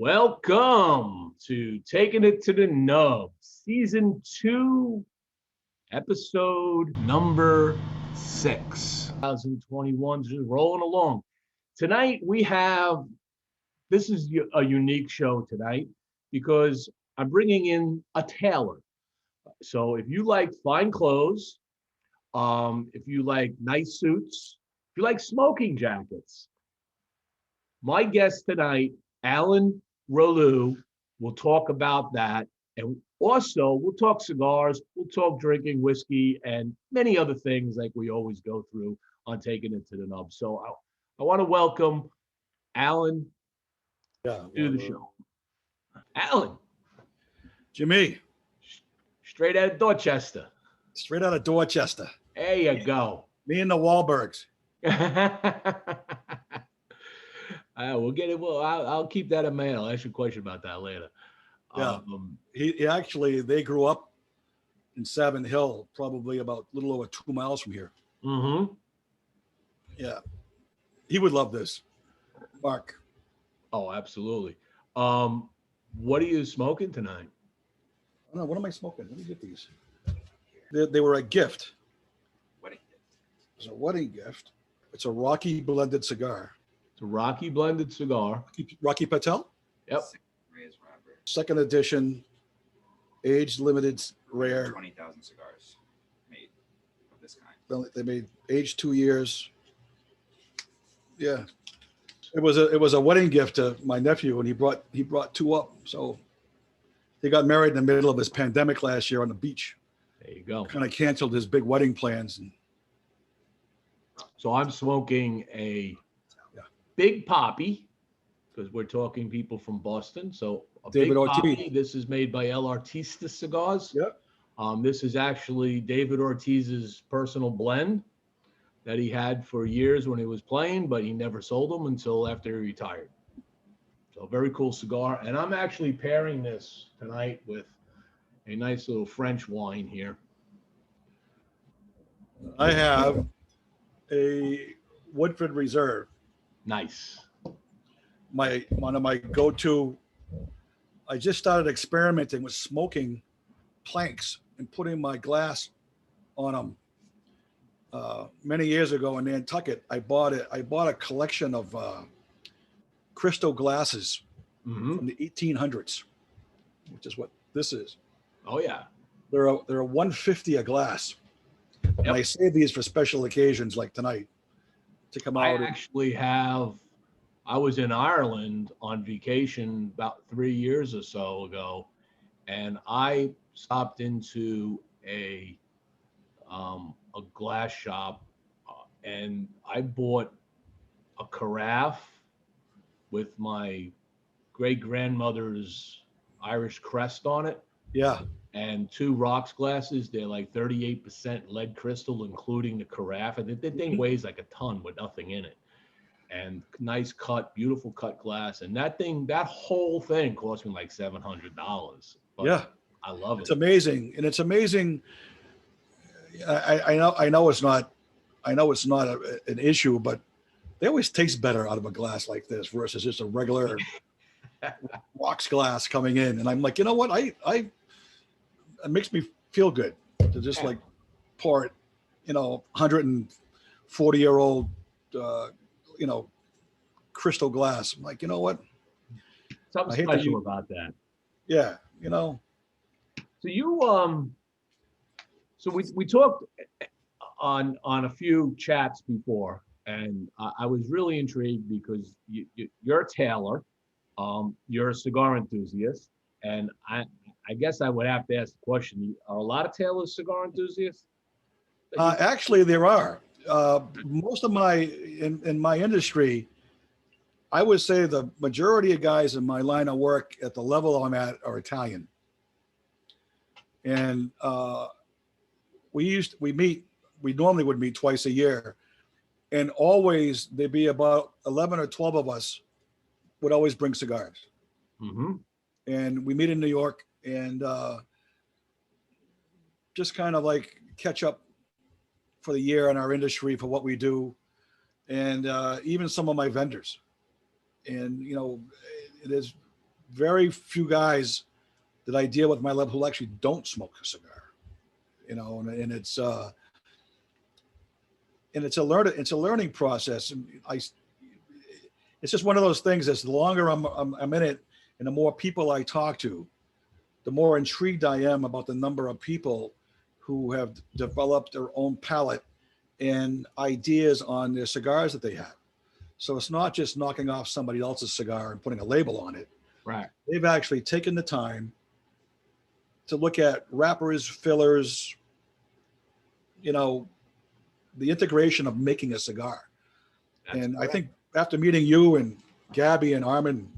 Welcome to Taking It to the Nub, Season 2, Episode number 6. 2021, just rolling along. Tonight this is a unique show tonight because I'm bringing in a tailor. So if you like fine clothes, if you like nice suits, if you like smoking jackets, my guest tonight, Alan Rouleau, will talk about that. And also, we'll talk cigars, we'll talk drinking whiskey, and many other things like we always go through on Taking It to the Nub. So I want to welcome Alan to the show. Alan. Jimmie. Straight out of Dorchester. Straight out of Dorchester. There you go. Me and the Wahlbergs. We'll get it. Well, I'll keep that in mind. I'll ask you a question about that later. Yeah. He actually, they grew up in Savin Hill, probably about a little over 2 miles from here. Mm-hmm. Yeah. He would love this. Mark. Oh, absolutely. What are you smoking tonight? I don't know. What am I smoking? Let me get these. They were a gift. Wedding gift. It's a wedding gift. It's a Rocky blended cigar. It's a Rocky blended cigar. Rocky Patel? Yep. Second edition, age limited, rare. 20,000 cigars made of this kind. They made aged 2 years. Yeah. It was a wedding gift to my nephew, and he brought two up. So he got married in the middle of his pandemic last year on the beach. There you go. Kind of canceled his big wedding plans. So I'm smoking a Big Poppy, because we're talking people from Boston. So a David Big Ortiz. Poppy. This is made by El Artista Cigars. Yep. This is actually David Ortiz's personal blend that he had for years when he was playing, but he never sold them until after he retired. So very cool cigar. And I'm actually pairing this tonight with a nice little French wine here. I have a Woodford Reserve. Nice. One of my go-to. I just started experimenting with smoking planks and putting my glass on them. Many years ago in Nantucket, I bought a collection of crystal glasses from the 1800s, which is what this is. Oh yeah. They're a $150 a glass. And I save these for special occasions like tonight to come out. I was in Ireland on vacation about 3 years or so ago, and I stopped into a glass shop, and I bought a carafe with my great grandmother's Irish crest on it. Yeah. And 2 rocks glasses. They're like 38% lead crystal, including the carafe. And the thing weighs like a ton with nothing in it. And nice cut, beautiful cut glass. And that whole thing cost me like $700. But yeah. I love it. It's amazing. And it's amazing. I know it's not an issue, but they always taste better out of a glass like this versus just a regular rocks glass coming in. And I'm like, you know what? It makes me feel good to just like pour it, 140-year-old, crystal glass. I'm like, you know what? Something special about that. Yeah. So so we talked on a few chats before, and I was really intrigued because you're a tailor, you're a cigar enthusiast, and I guess I would have to ask the question: are a lot of tailors cigar enthusiasts? Actually, there are. Most of in my industry, I would say the majority of guys in my line of work at the level I'm at are Italian. And we normally would meet twice a year, and always there'd be about 11 or 12 of us would always bring cigars. Mm-hmm. And we meet in New York and just kind of like catch up for the year in our industry for what we do, and even some of my vendors. And it is very few guys that I deal with at my level who actually don't smoke a cigar, you know, and it's a learning process. And it's just one of those things. As the longer I'm in it, and the more people I talk to, the more intrigued I am about the number of people who have developed their own palate and ideas on their cigars that they have. So it's not just knocking off somebody else's cigar and putting a label on it. Right. They've actually taken the time to look at wrappers, fillers, you know, the integration of making a cigar. And I think after meeting you and Gabby and Armin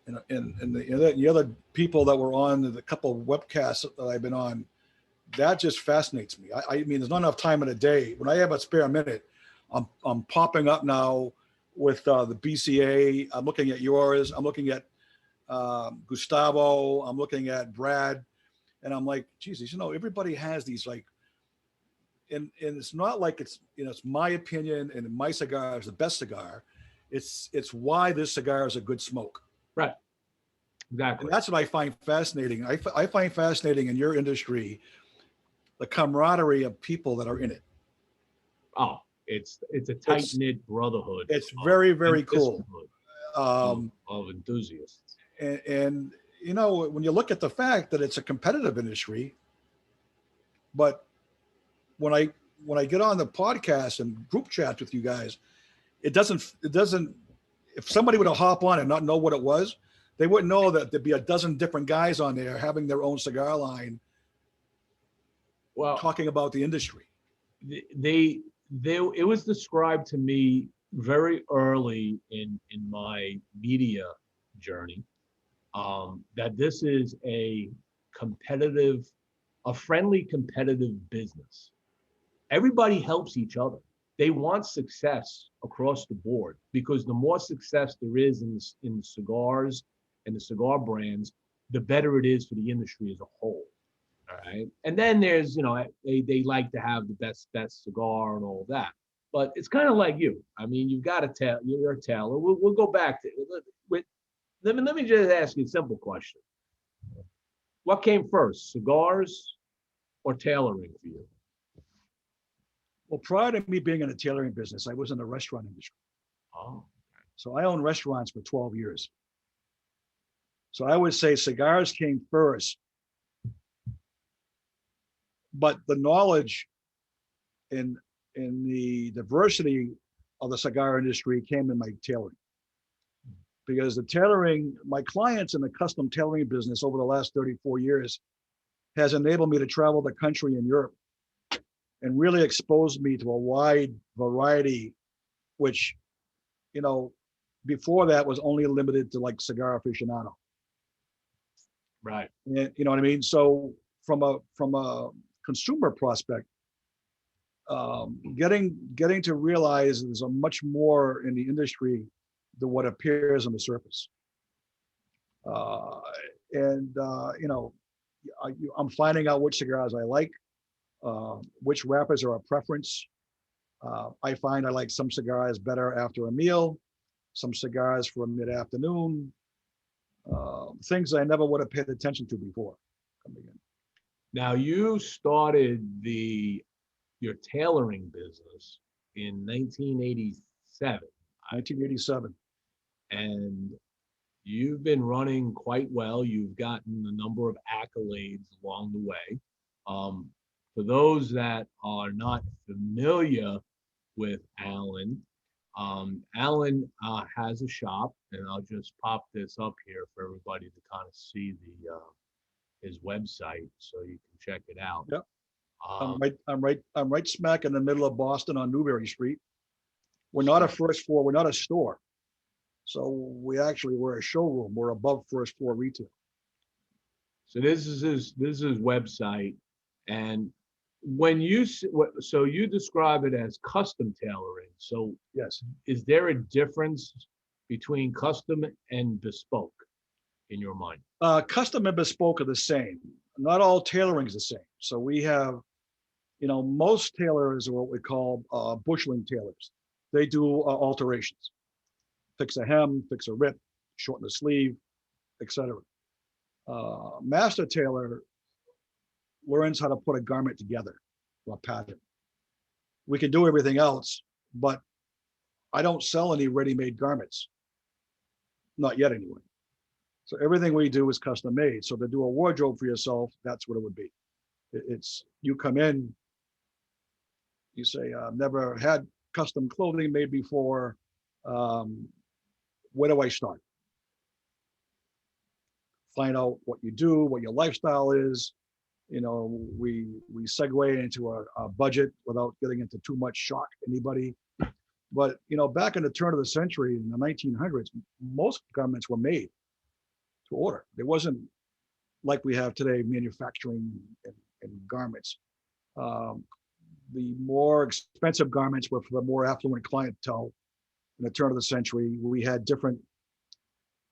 and the other people that were on the couple of webcasts that I've been on, that just fascinates me. I mean, there's not enough time in a day. When I have a spare minute, I'm popping up now with the BCA. I'm looking at yours. I'm looking at Gustavo. I'm looking at Brad, and I'm like, Jesus, you know, everybody has these like, and it's not like it's, you know, it's my opinion and my cigar is the best cigar. It's why this cigar is a good smoke. Right. Exactly. And that's what I find fascinating. I find fascinating in your industry, the camaraderie of people that are in it. Oh, it's a tight knit brotherhood. It's very, very cool. Of enthusiasts. And you know, when you look at the fact that it's a competitive industry, but when I get on the podcast and group chats with you guys, it doesn't, if somebody were to hop on and not know what it was, they wouldn't know that there'd be a dozen different guys on there having their own cigar line, talking about the industry. It was described to me very early in my media journey that this is a friendly competitive business. Everybody helps each other. They want success across the board, because the more success there is in cigars and the cigar brands, the better it is for the industry as a whole. All right. And then there's, you know, they like to have the best cigar and all that. But it's kind of like you. I mean, you've got to tell, you're a tailor. We'll go back to it. Let me just ask you a simple question. What came first, cigars or tailoring for you? Well, prior to me being in the tailoring business, I was in the restaurant industry. Oh. So I owned restaurants for 12 years. So I would say cigars came first, but the knowledge in the diversity of the cigar industry came in my tailoring. Because the tailoring, my clients in the custom tailoring business over the last 34 years has enabled me to travel the country and Europe and really exposed me to a wide variety, which, you know, before that was only limited to like cigar aficionado. Right. And, you know what I mean? So from a consumer prospect, getting to realize there's a much more in the industry than what appears on the surface. You know, I'm finding out which cigars I like, which wrappers are a preference. I find I like some cigars better after a meal, some cigars for mid-afternoon, things I never would have paid attention to before coming in. Now, you started your tailoring business in 1987. 1987. And you've been running quite well. You've gotten a number of accolades along the way. For those that are not familiar with Alan, Alan has a shop, and I'll just pop this up here for everybody to kind of see his website, so you can check it out. Yep. I'm right smack in the middle of Boston on Newbury Street. We're not a first floor. We're not a store. So we're a showroom. We're above first floor retail. So this is his website, and when you describe it as custom tailoring. So yes, is there a difference between custom and bespoke in your mind? Custom and bespoke are the same. Not all tailoring is the same. So we have, you know, most tailors are what we call busheling tailors. They do alterations, fix a hem, fix a rip, shorten the sleeve, etc. Master tailor learns how to put a garment together, or a pattern. We can do everything else, but I don't sell any ready-made garments. Not yet, anyway. So everything we do is custom made. So to do a wardrobe for yourself, that's what it would be. It's, you come in, you say, I've never had custom clothing made before. Where do I start? Find out what you do, what your lifestyle is. You know, we segue into a budget without getting into too much shock to anybody. But, you know, back in the turn of the century, in the 1900s, most garments were made to order. There wasn't like we have today, manufacturing and garments. The more expensive garments were for the more affluent clientele. In the turn of the century, we had different,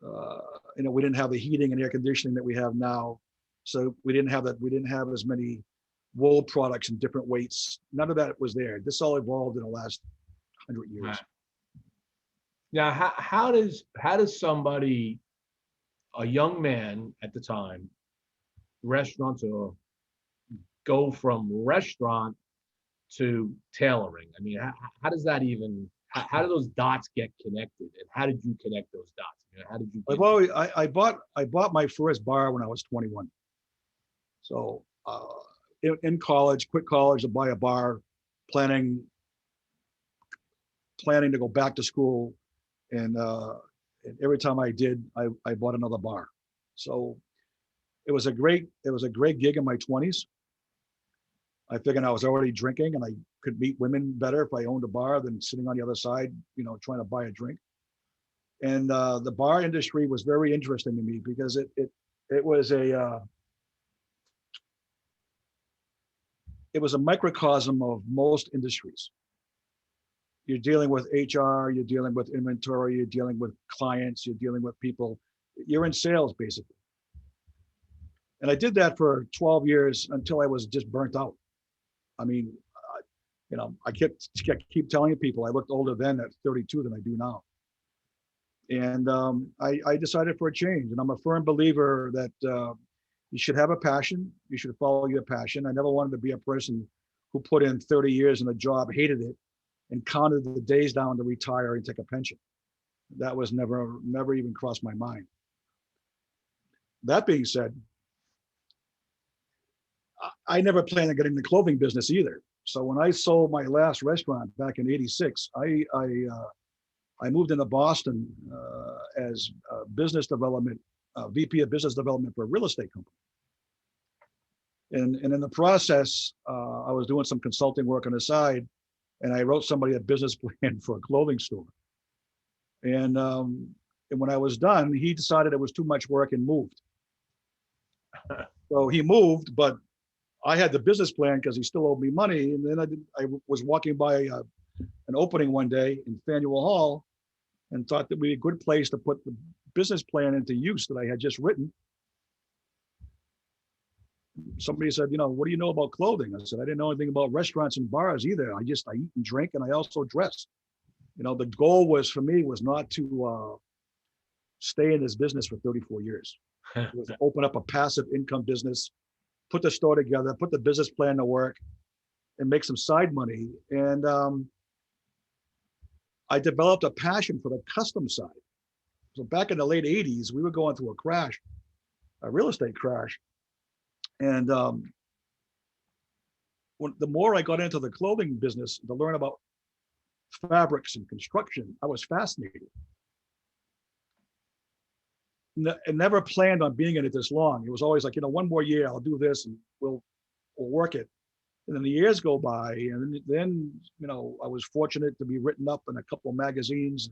you know, we didn't have the heating and air conditioning that we have now. So we didn't have that. We didn't have as many wool products in different weights. None of that was there. This all evolved in the last 100 years. Right. Now, how does somebody, a young man at the time, restaurateur, go from restaurant to tailoring? I mean, how does that even? How do those dots get connected? And how did you connect those dots? You know, how did you? Well, I bought my first bar when I was 21. So in college, quit college to buy a bar, planning to go back to school, and every time I did, I bought another bar. So it was a great gig in my 20s. I figured I was already drinking and I could meet women better if I owned a bar than sitting on the other side, you know, trying to buy a drink. And the bar industry was very interesting to me because it was a microcosm of most industries. You're dealing with HR, you're dealing with inventory, you're dealing with clients, you're dealing with people. You're in sales, basically. And I did that for 12 years until I was just burnt out. I mean, you know, I keep telling people I looked older then at 32 than I do now. And I decided for a change. And I'm a firm believer that you should have a passion. You should follow your passion. I never wanted to be a person who put in 30 years in a job, hated it, and counted the days down to retire and take a pension. That was never even crossed my mind. That being said, I never planned on getting in the clothing business either. So when I sold my last restaurant back in '86, I moved into Boston as business development, VP of business development for a real estate company. And in the process, I was doing some consulting work on the side, and I wrote somebody a business plan for a clothing store. And when I was done, he decided it was too much work and moved. So he moved, but I had the business plan because he still owed me money. And then I was walking by an opening one day in Faneuil Hall and thought that would be a good place to put the business plan into use that I had just written. Somebody said, you know, what do you know about clothing? I said, I didn't know anything about restaurants and bars either. I eat and drink, and I also dress. You know, the goal was for me was not to stay in this business for 34 years. It was to open up a passive income business, put the store together, put the business plan to work, and make some side money. And I developed a passion for the custom side. So back in the late 80s, we were going through a real estate crash. And the more I got into the clothing business to learn about fabrics and construction, I was fascinated. And never planned on being in it this long. It was always like, you know, one more year, I'll do this and we'll work it. And then the years go by, and then, you know, I was fortunate to be written up in a couple of magazines.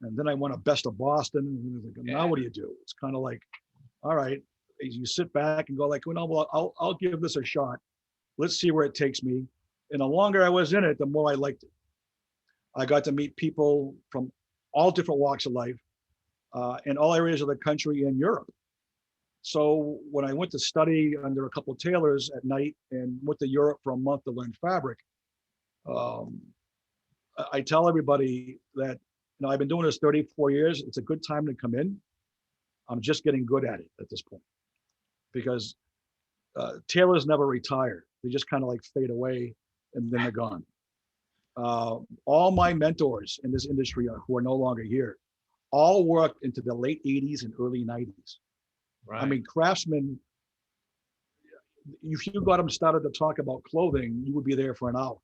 And then I won a Best of Boston. And now what do you do? It's kind of like, all right, you sit back and go like, well, I'll give this a shot. Let's see where it takes me. And the longer I was in it, the more I liked it. I got to meet people from all different walks of life in all areas of the country and Europe. So when I went to study under a couple of tailors at night and went to Europe for a month to learn fabric, I tell everybody that, you know, I've been doing this 34 years. It's a good time to come in. I'm just getting good at it at this point, because tailors never retire. They just kind of like fade away and then they're gone. All my mentors in this industry who are no longer here, all worked into the late 80s and early 90s. Right. I mean, craftsmen, if you got them started to talk about clothing, you would be there for an hour.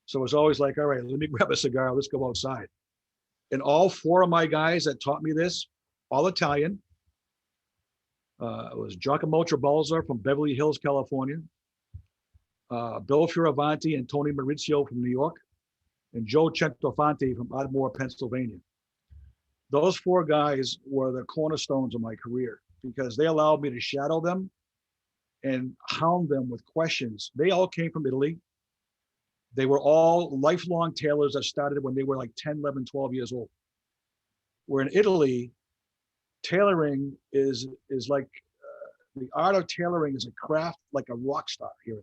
So it's always like, all right, let me grab a cigar, let's go outside. And all four of my guys that taught me this, all Italian. It was Giacomo Trabalza from Beverly Hills, California, Bill Fioravanti and Tony Maurizio from New York, and Joe Centofanti from Ardmore, Pennsylvania. Those four guys were the cornerstones of my career because they allowed me to shadow them and hound them with questions. They all came from Italy. They were all lifelong tailors that started when they were like 10, 11, 12 years old. Where in Italy, tailoring is like the art of tailoring is a craft like a rock star here.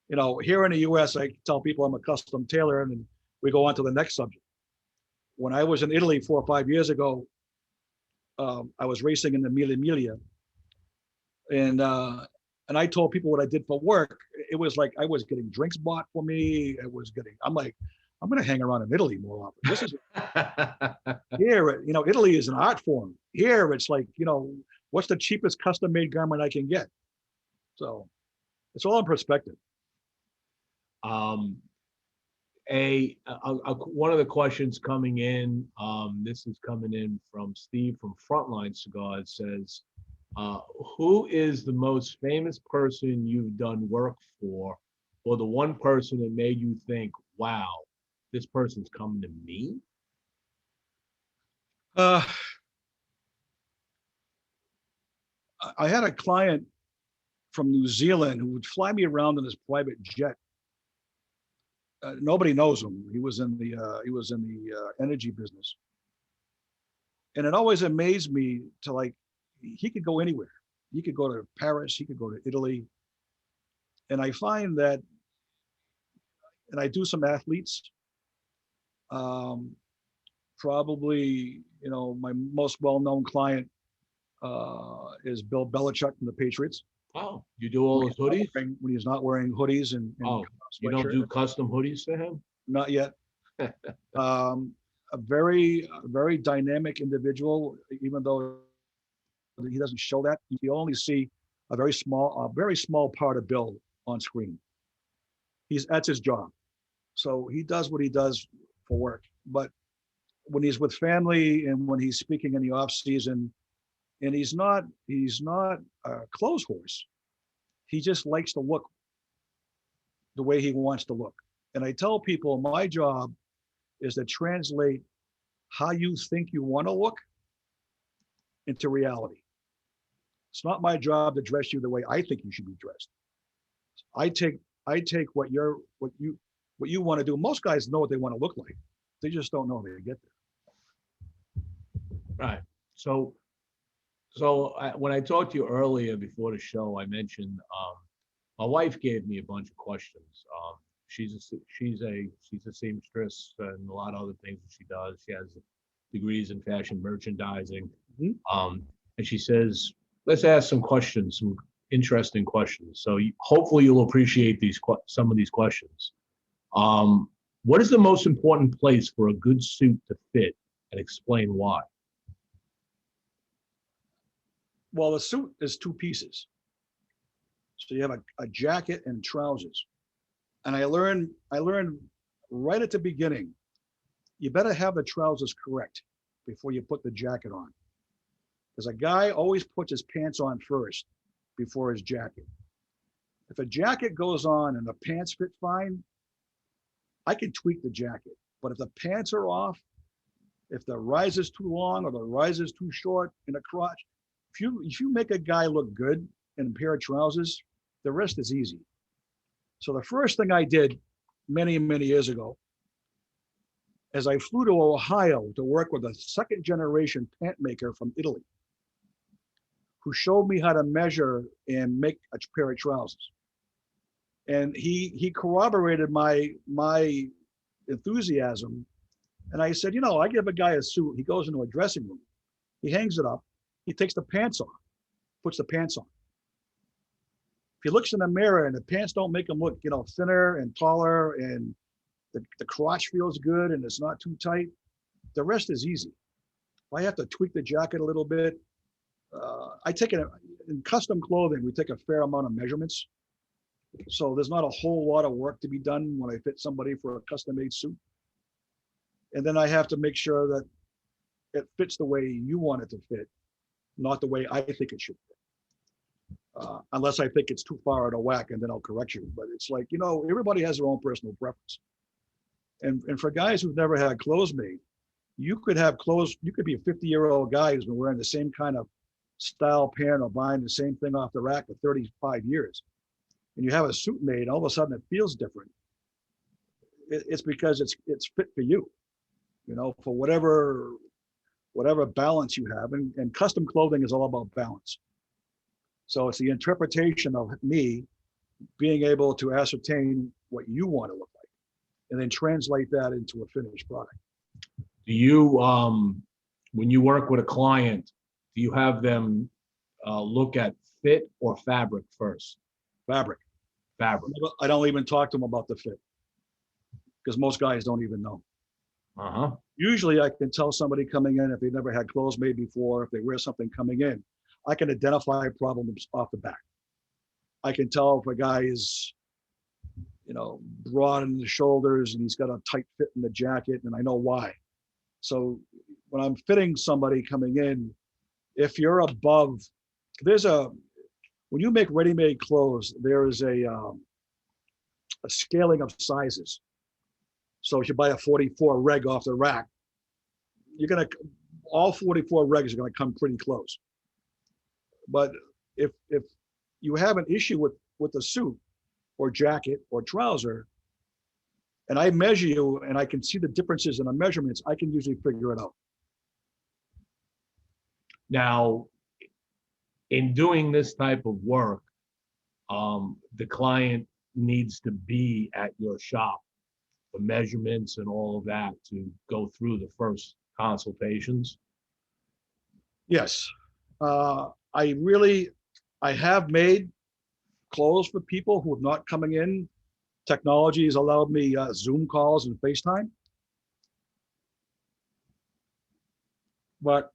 You know, here in the US, I tell people I'm a custom tailor and then we go on to the next subject. When I was in Italy 4 or 5 years ago, I was racing in the Mille Miglia, and I told people what I did for work. It was like I was getting drinks bought for me. I'm like, I'm going to hang around in Italy more often. This is here, you know, Italy is an art form. Here, it's like, you know, what's the cheapest custom-made garment I can get? So it's all in perspective. One of the questions coming in, this is coming in from Steve from Frontline Cigars, says, who is the most famous person you've done work for, or the one person that made you think, wow, this person's coming to me? I had a client from New Zealand who would fly me around in his private jet. Nobody knows him. He was in the energy business, and it always amazed me to like he could go anywhere. He could go to Paris. He could go to Italy, and I find that, and I do some athletes. Probably, you know, my most well-known client is Bill Belichick from the Patriots. Oh, you do all those hoodies? When he's not wearing hoodies and you don't do custom hoodies for him? Not yet. A very dynamic individual, even though he doesn't show that. You only see a very small part of Bill on screen. That's his job. So he does what he does for work. But when he's with family and when he's speaking in the off season, and he's not a clothes horse. He just likes to look the way he wants to look. And I tell people my job is to translate how you think you want to look into reality. It's not my job to dress you the way I think you should be dressed. I take what you want to do. Most guys know what they want to look like. They just don't know how to get there. Right. So when I talked to you earlier before the show, I mentioned my wife gave me a bunch of questions. She's a seamstress and a lot of other things that she does. She has degrees in fashion merchandising. Mm-hmm. And she says, let's ask some questions, some interesting questions. So hopefully you'll appreciate some of these questions. What is the most important place for a good suit to fit, and explain why? Well, the suit is two pieces. So you have a jacket and trousers. And I learned right at the beginning, you better have the trousers correct before you put the jacket on. Because a guy always puts his pants on first before his jacket. If a jacket goes on and the pants fit fine, I can tweak the jacket. But if the pants are off, if the rise is too long or the rise is too short in the crotch, if you make a guy look good in a pair of trousers, the rest is easy. So the first thing I did many, many years ago, as I flew to Ohio to work with a second generation pant maker from Italy, who showed me how to measure and make a pair of trousers. And he corroborated my enthusiasm. And I said, you know, I give a guy a suit, he goes into a dressing room, he hangs it up, he takes the pants off, puts the pants on. If he looks in the mirror and the pants don't make him look, thinner and taller, and the crotch feels good and it's not too tight, the rest is easy. If I have to tweak the jacket a little bit, in custom clothing, we take a fair amount of measurements. So there's not a whole lot of work to be done when I fit somebody for a custom made suit. And then I have to make sure that it fits the way you want it to fit, not the way I think it should fit. Unless I think it's too far out of whack, and then I'll correct you. But it's like, everybody has their own personal preference. And for guys who've never had clothes made, you could be a 50-year-old guy who's been wearing the same kind of style pant or buying the same thing off the rack for 35 years. And you have a suit made, all of a sudden it feels different. It's because it's fit for you, for whatever balance you have. And custom clothing is all about balance. So it's the interpretation of me being able to ascertain what you want to look like and then translate that into a finished product. Do you, when you work with a client, do you have them look at fit or fabric first? Fabric. I don't even talk to them about the fit because most guys don't even know. Usually I can tell somebody coming in if they never had clothes made before, if they wear something coming in, I can identify problems off the bat. I can tell if a guy is, broad in the shoulders and he's got a tight fit in the jacket, and I know why. So when I'm fitting somebody coming in, if you're above, when you make ready-made clothes, there is a scaling of sizes. So if you buy a 44 reg off the rack, all 44 regs are gonna come pretty close. But if you have an issue with a suit or jacket or trouser, and I measure you and I can see the differences in the measurements, I can usually figure it out. Now, in doing this type of work, the client needs to be at your shop, the measurements and all of that to go through the first consultations. Yes. I have made clothes for people who are not coming in. Technology has allowed me Zoom calls and FaceTime. But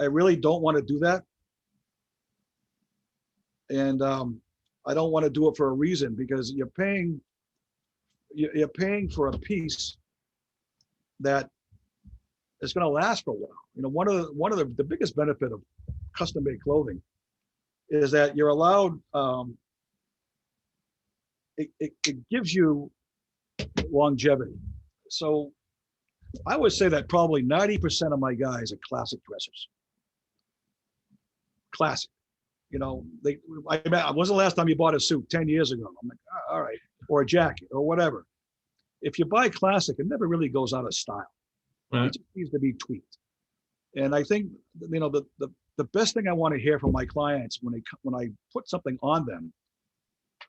I really don't want to do that. And I don't want to do it for a reason, because you're paying for a piece that is going to last for a while. One of the biggest benefit of custom made clothing is that you're allowed, it gives you longevity. So I would say that probably 90% of my guys are classic dressers. Classic. When's the last time you bought a suit? 10 years ago. I'm like, all right. Or a jacket or whatever. If you buy classic, it never really goes out of style. Right. It just needs to be tweaked. And I think, the best thing I want to hear from my clients when I put something on them,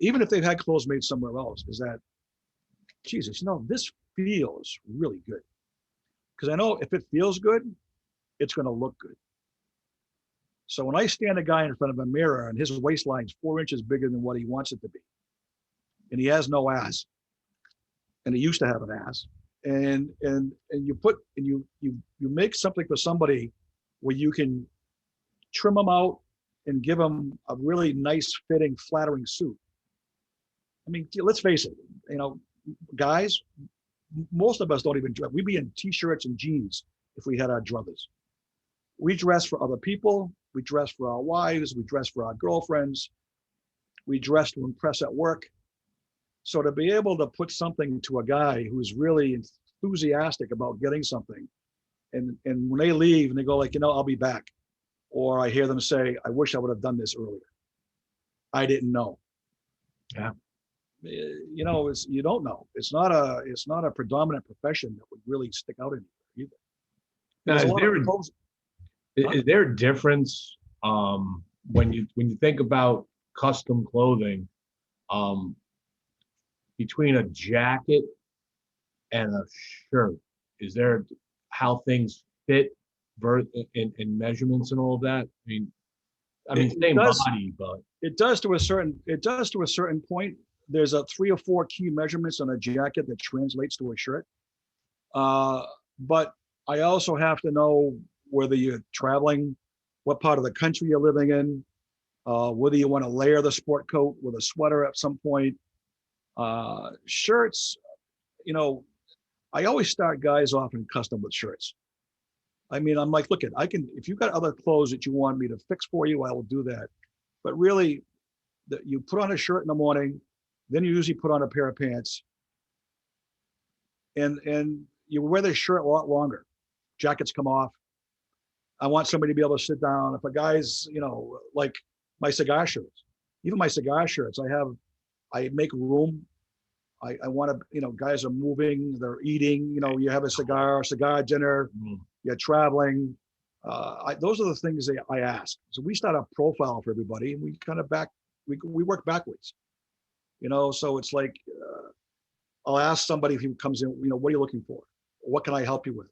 even if they've had clothes made somewhere else, is that, Jesus, this feels really good. Because I know if it feels good, it's going to look good. So when I stand a guy in front of a mirror and his waistline's 4 inches bigger than what he wants it to be, and he has no ass, and he used to have an ass, and you make something for somebody where you can trim them out and give them a really nice fitting, flattering suit. I mean, let's face it, guys, most of us don't even dress. We'd be in t-shirts and jeans if we had our druthers. We dress for other people. We dress for our wives. We dress for our girlfriends. We dress to impress at work. So to be able to put something to a guy who's really enthusiastic about getting something, and when they leave and they go like, I'll be back. Or I hear them say, I wish I would have done this earlier. I didn't know. Yeah. You don't know. It's not a predominant profession that would really stick out in you either. Now, is there a difference when you think about custom clothing between a jacket and a shirt? Is there how things fit, and measurements and all of that? I mean, It same does. body, but It does to a certain point. There's a 3 or 4 key measurements on a jacket that translates to a shirt. But I also have to know whether you're traveling, what part of the country you're living in, whether you want to layer the sport coat with a sweater at some point. Shirts, I always start guys off in custom with shirts. I mean, I'm like, look, if you've got other clothes that you want me to fix for you, I will do that. But really, you put on a shirt in the morning, then you usually put on a pair of pants, and you wear this shirt a lot longer. Jackets come off. I want somebody to be able to sit down. If a guy's, like my cigar shirts, even my cigar shirts, I make room. I want to, guys are moving, they're eating, you have a cigar dinner, you're traveling. Those are the things that I ask. So we start a profile for everybody, and we kind of we work backwards, so it's like, I'll ask somebody if he comes in, what are you looking for? What can I help you with?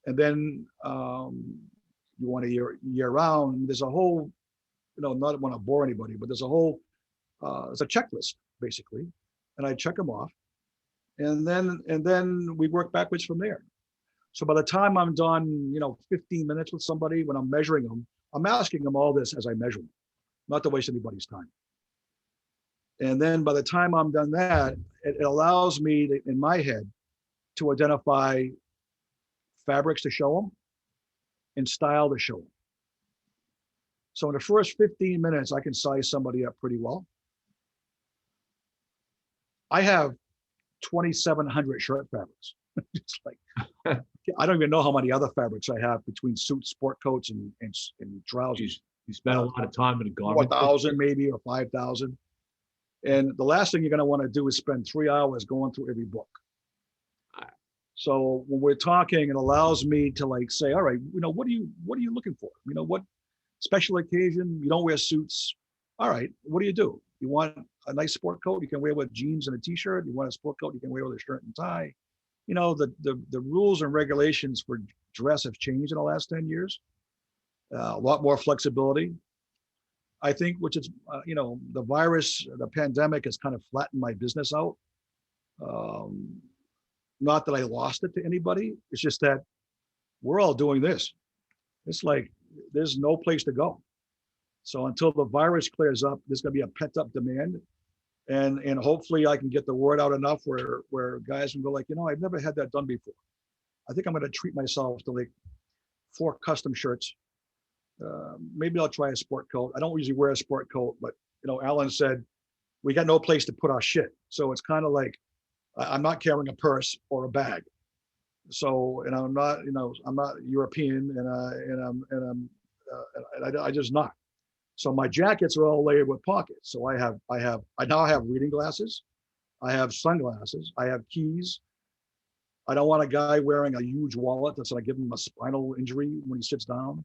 And then you want a year round. There's a whole, not want to bore anybody, but there's a checklist basically, and I check them off, and then we work backwards from there. So by the time I'm done, 15 minutes with somebody, when I'm measuring them, I'm asking them all this as I measure them, not to waste anybody's time. And then by the time I'm done that, it allows me to, in my head, to identify fabrics to show them and style to show them. So in the first 15 minutes, I can size somebody up pretty well. I have 2,700 shirt fabrics. It's like, I don't even know how many other fabrics I have between suits, sport coats, and trousers. you spend a lot of time in a garment. 4,000 maybe, or 5,000. And the last thing you're going to want to do is spend 3 hours going through every book. So when we're talking, it allows me to say, all right, what are you looking for? What special occasion? You don't wear suits. All right, what do? You want a nice sport coat you can wear with jeans and a t-shirt? You want a sport coat you can wear with a shirt and tie? The rules and regulations for dress have changed in the last 10 years. A lot more flexibility. I think, which is, the virus, the pandemic has kind of flattened my business out. Not that I lost it to anybody. It's just that we're all doing this. It's like, there's no place to go. So until the virus clears up, there's going to be a pent up demand. And hopefully I can get the word out enough where guys can go I've never had that done before. I think I'm going to treat myself to 4 custom shirts. Maybe I'll try a sport coat. I don't usually wear a sport coat, but Alan said, we got no place to put our shit. So it's kind of like, I'm not carrying a purse or a bag. So, and I'm not European, and I just not. So my jackets are all layered with pockets. So I now have reading glasses. I have sunglasses. I have keys. I don't want a guy wearing a huge wallet that's going to give him a spinal injury when he sits down.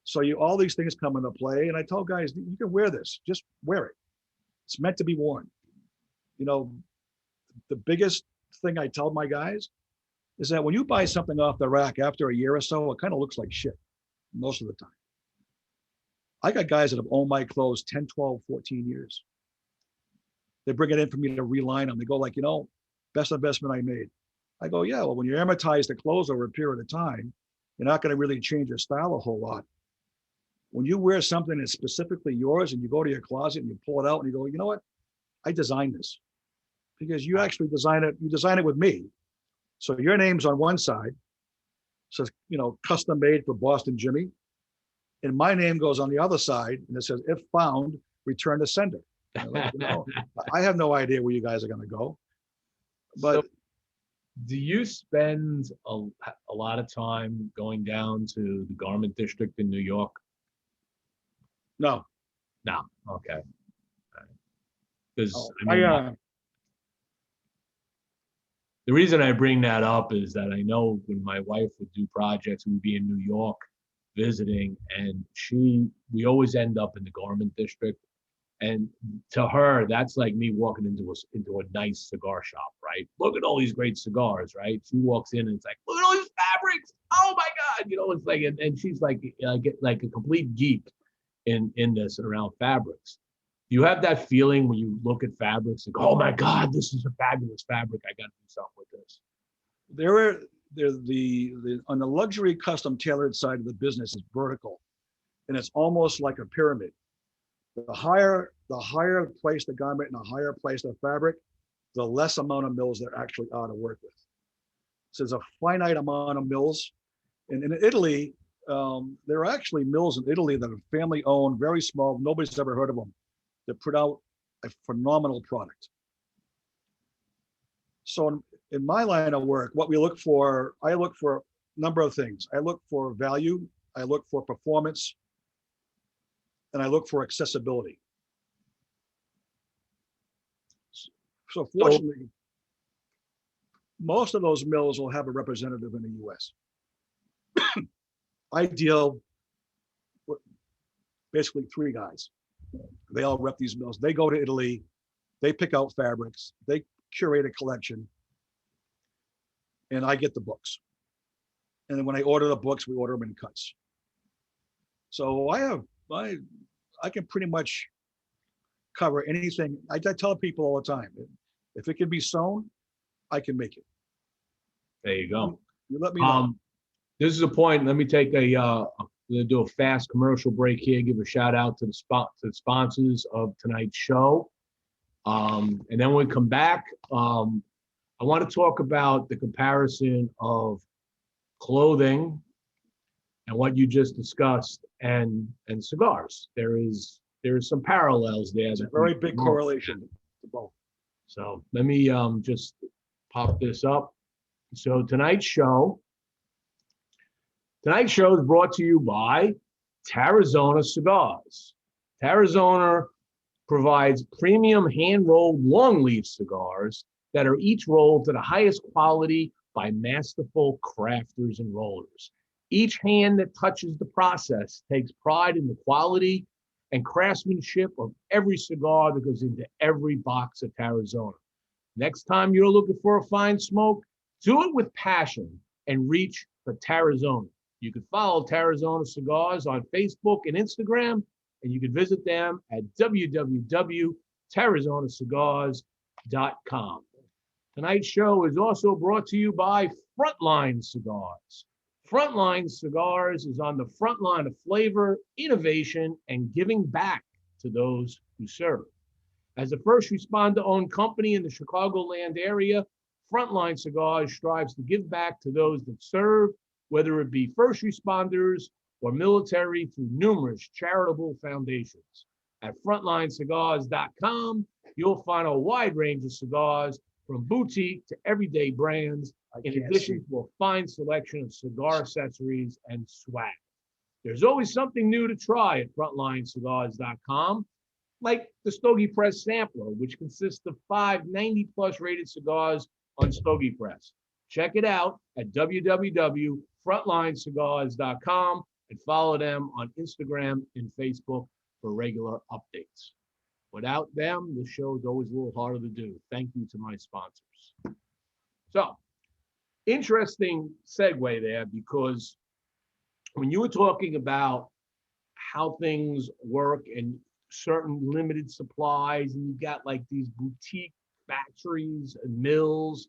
So all these things come into play. And I tell guys, you can wear this, just wear it. It's meant to be worn. The biggest thing I tell my guys is that when you buy something off the rack after a year or so, it kind of looks like shit most of the time. I got guys that have owned my clothes 10, 12, 14 years. They bring it in for me to reline them. They go best investment I made. I go, yeah, well, when you amortize the clothes over a period of time, you're not going to really change your style a whole lot. When you wear something that's specifically yours and you go to your closet and you pull it out and you go, you know what? I designed this. Because you actually design it with me. So your name's on one side, says, custom made for Boston Jimmie. And my name goes on the other side and it says, if found, return to sender. I have no idea where you guys are going to go. But so, do you spend a lot of time going down to the garment district in New York? No. Okay. Because the reason I bring that up is that I know when my wife would do projects, we'd be in New York visiting, and we always end up in the garment district. And to her, that's like me walking into a nice cigar shop, right? Look at all these great cigars, right? She walks in and it's like, look at all these fabrics. Oh my it's like, and she's like a complete geek in this and around fabrics. You have that feeling when you look at fabrics and go, oh my God, this is a fabulous fabric. I got to do something with this. On the luxury custom tailored side of the business is vertical, and it's almost like a pyramid. The higher placed the garment and the higher placed the fabric, the less amount of mills there actually are to work with. So there's a finite amount of mills. And in Italy, there are actually mills in Italy that are family owned, very small, nobody's ever heard of them, that put out a phenomenal product. So in my line of work, what we look for, I look for a number of things. I look for value, I look for performance, and I look for accessibility. So fortunately, most of those mills will have a representative in the US. I deal with basically 3 guys. They all rep these mills. They go to Italy, they pick out fabrics, they curate a collection, and I get the books. And then when I order the books, we order them in cuts. So I can pretty much cover anything. I tell people all the time, if it can be sewn, I can make it. There you go. You let me know. This is a point. Let me take I'm gonna do a fast commercial break here. Give a shout out to the sponsors of tonight's show, and then when we come back, I want to talk about the comparison of clothing and what you just discussed and cigars. There is some parallels there. There's a very big correlation to both. So let me just pop this up. So tonight's show is brought to you by Tarazona Cigars. Tarazona provides premium hand-rolled long-leaf cigars that are each rolled to the highest quality by masterful crafters and rollers. Each hand that touches the process takes pride in the quality and craftsmanship of every cigar that goes into every box of Tarazona. Next time you're looking for a fine smoke, do it with passion and reach for Tarazona. You can follow Tarazona Cigars on Facebook and Instagram, and you can visit them at www.tarazonacigars.com. Tonight's show is also brought to you by Frontline Cigars. Frontline Cigars is on the front line of flavor, innovation, and giving back to those who serve. As a first responder-owned company in the Chicagoland area, Frontline Cigars strives to give back to those that serve, whether it be first responders or military, through numerous charitable foundations. At frontlinecigars.com, you'll find a wide range of cigars from boutique to everyday brands, in addition to a fine selection of cigar accessories and swag. There's always something new to try at frontlinecigars.com, like the Stogie Press sampler, which consists of 5 90-plus rated cigars on Stogie Press. Check it out at www.frontlinecigars.com and follow them on Instagram and Facebook for regular updates. Without them, the show is always a little harder to do. Thank you to my sponsors. So, interesting segue there, because when you were talking about how things work and certain limited supplies, and you got like these boutique factories and mills,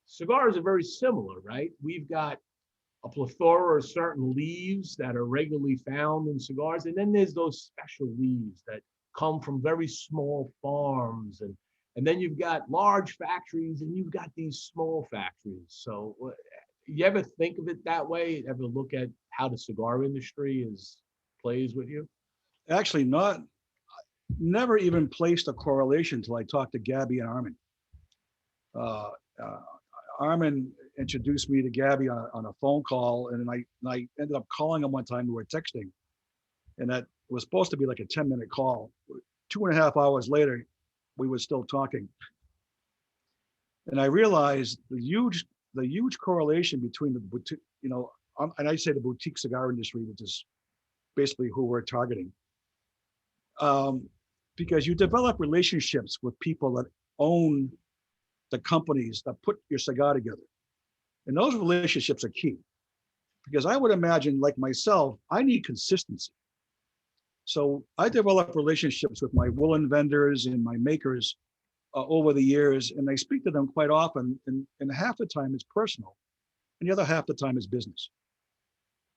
cigars are very similar, right? We've got a plethora of certain leaves that are regularly found in cigars, and then there's those special leaves that come from very small farms, and then you've got large factories, and you've got these small factories. So you ever think of it that way? Ever look at how the cigar industry plays with you? Actually, never even placed a correlation until I talked to Gabby and Armin. Armin introduced me to Gabby on a phone call, and I ended up calling him one time. We were texting, and that was supposed to be like a 10-minute call. 2.5 hours later, we were still talking, and I realized the huge correlation between the boutique, and I say the boutique cigar industry, which is basically who we're targeting, because you develop relationships with people that own the companies that put your cigar together. And those relationships are key. because I would imagine, like myself, I need consistency. So I develop relationships with my woolen vendors and my makers over the years, and I speak to them quite often. And half the time it's personal, and the other half the time is business.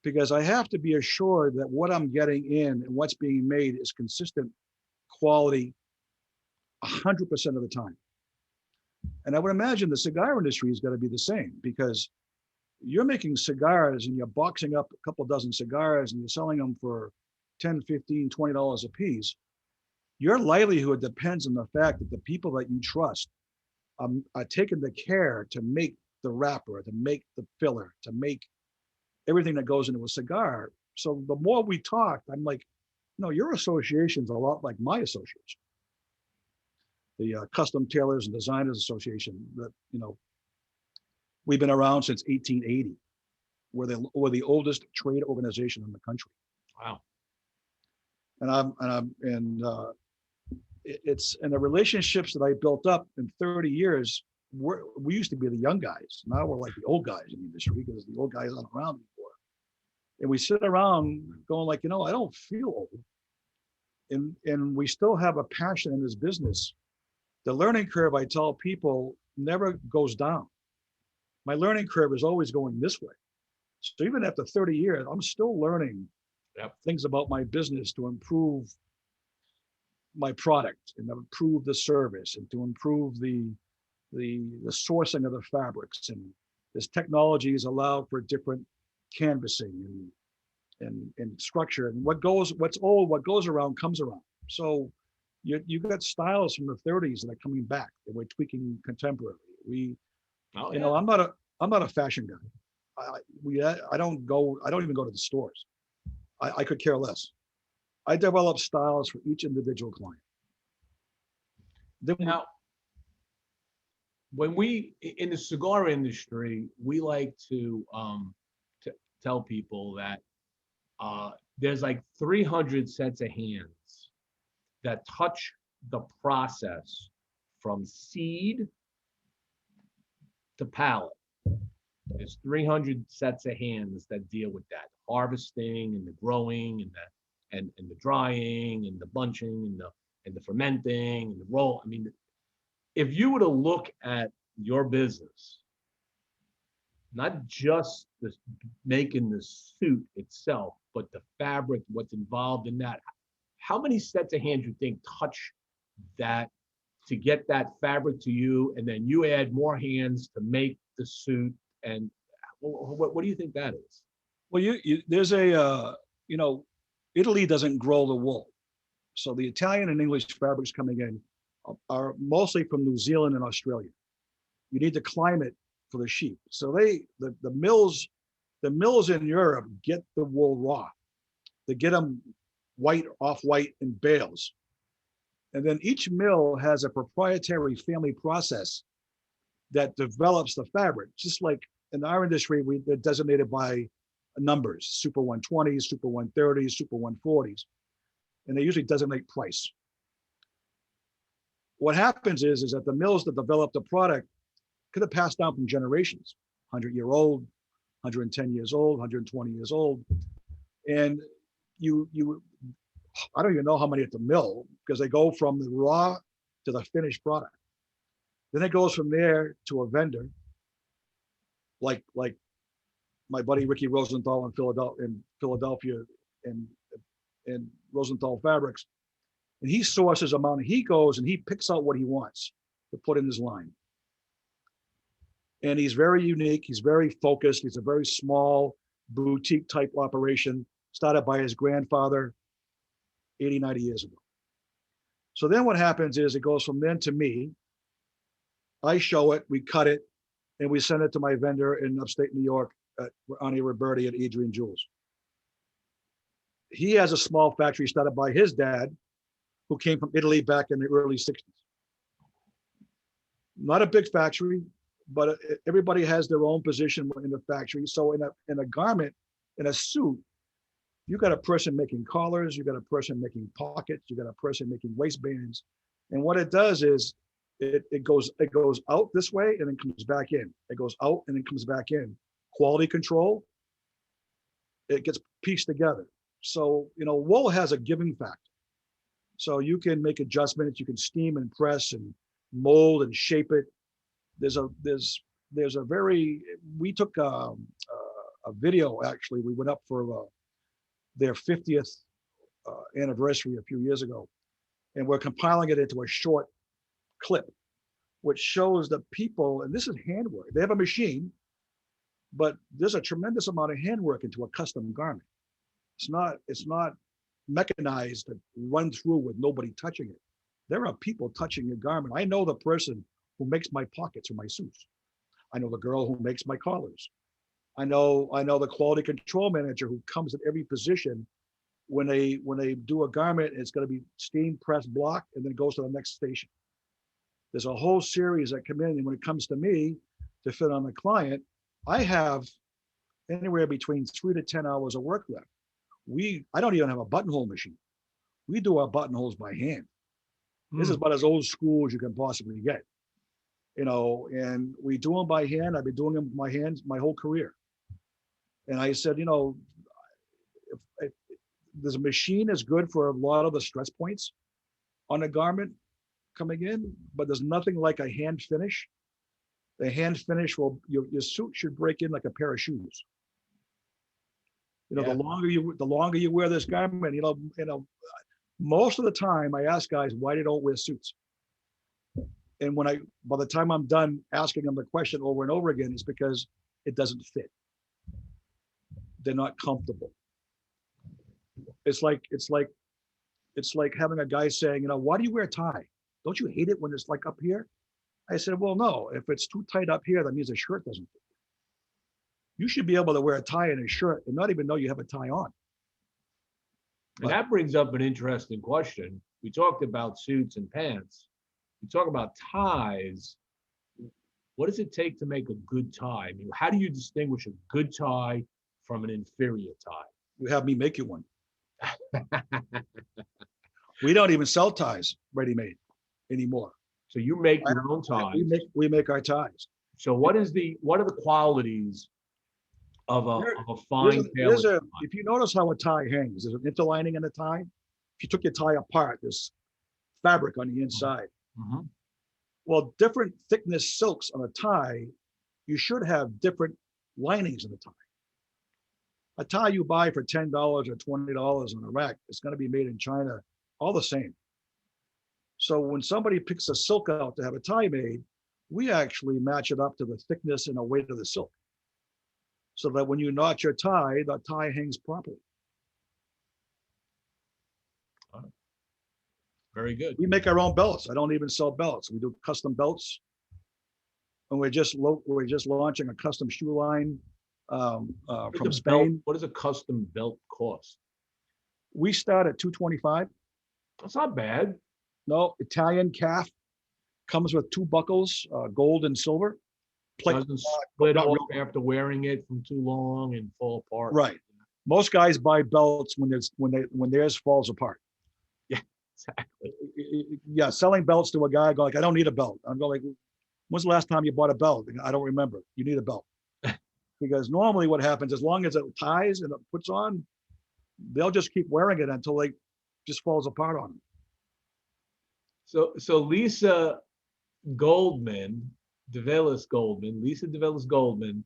Because I have to be assured that what I'm getting in and what's being made is consistent quality 100% of the time. And I would imagine the cigar industry is going to be the same, because you're making cigars and you're boxing up a couple dozen cigars and you're selling them for $10, $15, $20 a piece. Your livelihood depends on the fact that the people that you trust are taking the care to make the wrapper, to make the filler, to make everything that goes into a cigar. So the more we talked, I'm like, no, your association's a lot like my association. The Custom Tailors and Designers Association, that, we've been around since 1880. We're the oldest trade organization in the country. Wow. It's the relationships that I built up in 30 years. We used to be the young guys. Now we're like the old guys in the industry, because the old guys aren't around anymore. And we sit around going like, I don't feel old. And we still have a passion in this business. The learning curve, I tell people, never goes down. My learning curve is always going this way. So even after 30 years, I'm still learning things about my business to improve my product and to improve the service and to improve the sourcing of the fabrics. And this technology is allowed for different canvassing and structure. And what goes around comes around. So you got styles from the 30s that are coming back that we're tweaking contemporarily. I'm not a fashion guy. I don't even go to the stores. I could care less. I develop styles for each individual client. Now, when we in the cigar industry, we like to tell people that there's like 300 sets of hands that touch the process from seed to palate. There's 300 sets of hands that deal with that harvesting and the growing and the drying and the bunching and the fermenting and the roll. I mean, if you were to look at your business, not just making the suit itself, but the fabric, what's involved in that, how many sets of hands you think touch that to get that fabric to you, and then you add more hands to make the suit? And what do you think that is? Well, there's Italy doesn't grow the wool. So the Italian and English fabrics coming in are mostly from New Zealand and Australia. You need the climate for the sheep. So the mills in Europe get the wool raw. They get them off-white in bales. And then each mill has a proprietary family process that develops the fabric. Just like in our industry, they're designated by numbers: Super 120s, Super 130s, Super 140s. And they usually designate price. What happens is that the mills that develop the product could have passed down from generations: 100-year-old, 110 years old, 120 years old. And I don't even know how many at the mill, because they go from the raw to the finished product. Then it goes from there to a vendor, like my buddy Ricky Rosenthal in Philadelphia and Rosenthal Fabrics. And he sources them out, and he goes and he picks out what he wants to put in his line. And he's very unique. He's very focused. He's a very small boutique type operation started by his grandfather 80, 90 years ago. So then what happens is it goes from then to me. I show it, we cut it, and we send it to my vendor in upstate New York, Ani Roberti at Adrian Jewels. He has a small factory started by his dad, who came from Italy back in the early 60s. Not a big factory, but everybody has their own position in the factory. So in a garment, in a suit, you got a person making collars, you got a person making pockets, you got a person making waistbands. And what it does is it goes out this way and then comes back in. It goes out and then comes back in. Quality control. it gets pieced together. So, wool has a giving factor. So you can make adjustments, you can steam and press and mold and shape it. We took a video, actually. We went up for their 50th anniversary a few years ago, and we're compiling it into a short clip, which shows the people, and this is handwork. They have a machine, but there's a tremendous amount of handwork into a custom garment. It's not mechanized to run through with nobody touching it. There are people touching your garment. I know the person who makes my pockets or my suits. I know the girl who makes my collars. I know the quality control manager who comes at every position when they do a garment. It's going to be steam, press, block, and then it goes to the next station. There's a whole series that come in, and when it comes to me to fit on the client, I have anywhere between 3 to 10 hours of work left. I don't even have a buttonhole machine. We do our buttonholes by hand. This is about as old school as you can possibly get, and we do them by hand. I've been doing them by hands my whole career. And I said, if this machine is good for a lot of the stress points on a garment coming in, but there's nothing like a hand finish. The hand finish your suit should break in like a pair of shoes. Yeah. The longer you wear this garment, most of the time I ask guys why they don't wear suits. And by the time I'm done asking them the question over and over again, it's because it doesn't fit. They're not comfortable. It's like having a guy saying, why do you wear a tie? Don't you hate it when it's like up here? I said, well, no, if it's too tight up here, that means the shirt doesn't fit. You should be able to wear a tie and a shirt and not even know you have a tie on. And that brings up an interesting question. We talked about suits and pants. We talk about ties. What does it take to make a good tie? I mean, how do you distinguish a good tie from an inferior tie? You have me make you one. We don't even sell ties ready-made anymore. So you make your own ties. We make our ties. So what are the qualities of a fine tailored tie? If you notice how a tie hangs, there's an interlining in a tie. If you took your tie apart, there's fabric on the inside. Mm-hmm. Well, different thickness silks on a tie, you should have different linings in the tie. A tie you buy for $10 or $20 on a rack, it's going to be made in China, all the same. So when somebody picks a silk out to have a tie made, we actually match it up to the thickness and the weight of the silk, so that when you knot your tie, the tie hangs properly. Very good. We make our own belts. I don't even sell belts. We do custom belts, and we're just launching a custom shoe line from Spain. What does a custom belt cost? We start at $225. That's not bad. No, Italian calf comes with 2 buckles, gold and silver. Doesn't split off after wearing it from too long and fall apart. Right. Most guys buy belts when theirs falls apart. Yeah, exactly. Yeah, selling belts to a guy, I go like, I don't need a belt. I'm going like, when's the last time you bought a belt? I don't remember. You need a belt. Because normally what happens, as long as it ties and it puts on, they'll just keep wearing it until it just falls apart on them. So Lisa Goldman, Lisa DeVellis Goldman,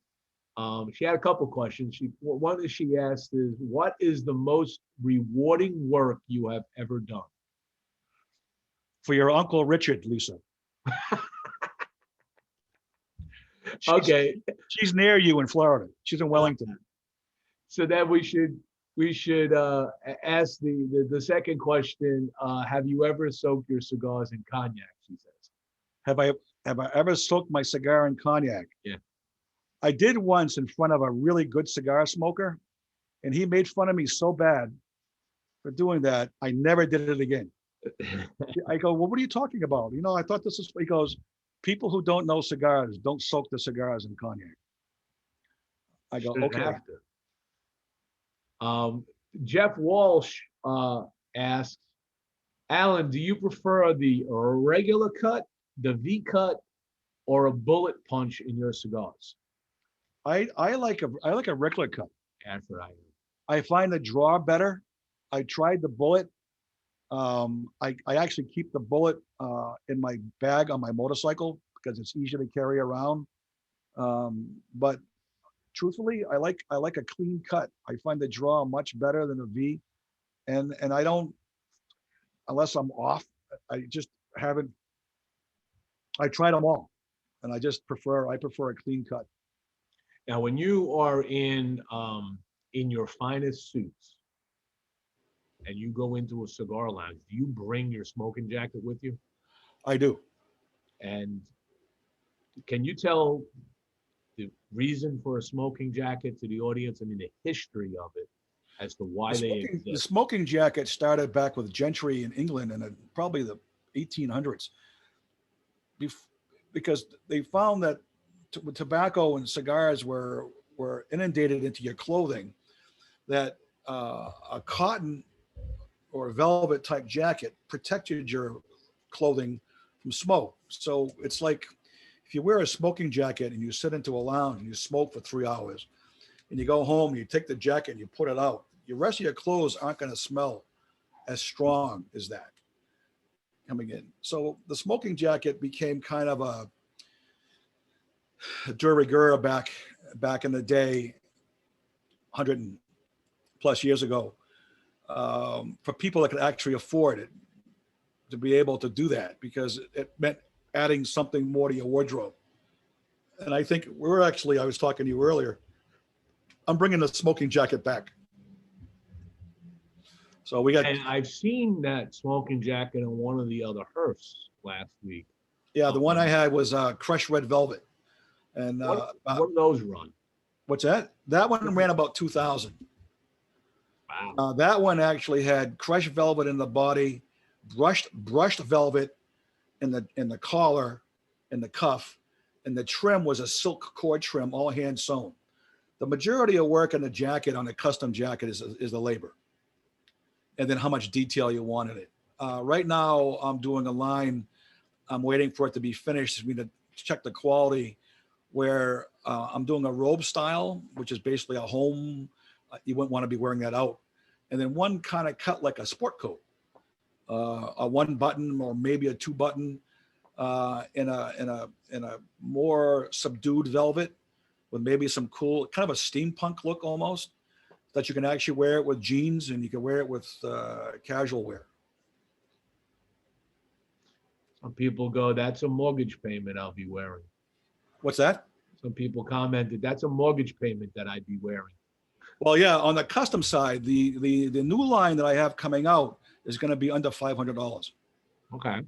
she had a couple questions. One that she asked is, what is the most rewarding work you have ever done? For your Uncle Richard, Lisa. Okay. She's near you in Florida. She's in Wellington. So then we should ask the second question. Have you ever soaked your cigars in cognac? She says. Have I ever soaked my cigar in cognac? Yeah. I did once in front of a really good cigar smoker, and he made fun of me so bad for doing that. I never did it again. I go, well, what are you talking about? I thought this is, he goes, people who don't know cigars don't soak the cigars in cognac. I go, okay. Jeff Walsh asks, Alan, do you prefer the regular cut, the V cut, or a bullet punch in your cigars? I like a regular cut. That's what I heard. I find the draw better. I tried the bullet. I actually keep the bullet in my bag on my motorcycle because it's easier to carry around. But truthfully, I like a clean cut. I find the draw much better than a V, and I don't, unless I'm off. I just haven't. I tried them all, and I prefer a clean cut. Now, when you are in your finest suits and you go into a cigar lounge, do you bring your smoking jacket with you? I do. And can you tell the reason for a smoking jacket to the audience? I mean, the history of it as to why they exist. The smoking jacket started back with gentry in England in probably the 1800s, because they found that tobacco and cigars were inundated into your clothing, that a cotton or velvet type jacket protected your clothing from smoke. So it's like if you wear a smoking jacket and you sit into a lounge and you smoke for 3 hours and you go home and you take the jacket and you put it out, your rest of your clothes aren't going to smell as strong as that coming in. So the smoking jacket became kind of a de rigueur back in the day, 100 plus years ago, for people that could actually afford it, to be able to do that, because it meant adding something more to your wardrobe. And I think I was talking to you earlier, I'm bringing the smoking jacket back. So we got. And I've seen that smoking jacket on one of the other hearths last week. Yeah, the one I had was crushed red velvet. And what do those run? What's that? That one ran about 2,000. Wow. That one actually had crushed velvet in the body, brushed velvet in the collar, and the cuff, and the trim was a silk cord trim, all hand sewn. The majority of work on the jacket, on a custom jacket, is the labor, and then how much detail you want in it. Right now, I'm doing a line. I'm waiting for it to be finished. We need to check the quality. Where I'm doing a robe style, which is basically a home. You wouldn't want to be wearing that out. And then one kind of cut like a sport coat, a 1 button or maybe a 2 button, in a more subdued velvet with maybe some cool, kind of a steampunk look almost, that you can actually wear it with jeans and you can wear it with casual wear. Some people go, that's a mortgage payment I'll be wearing. What's that? Some people commented, that's a mortgage payment that I'd be wearing. Well, yeah, on the custom side, the new line that I have coming out is going to be under $500. Okay.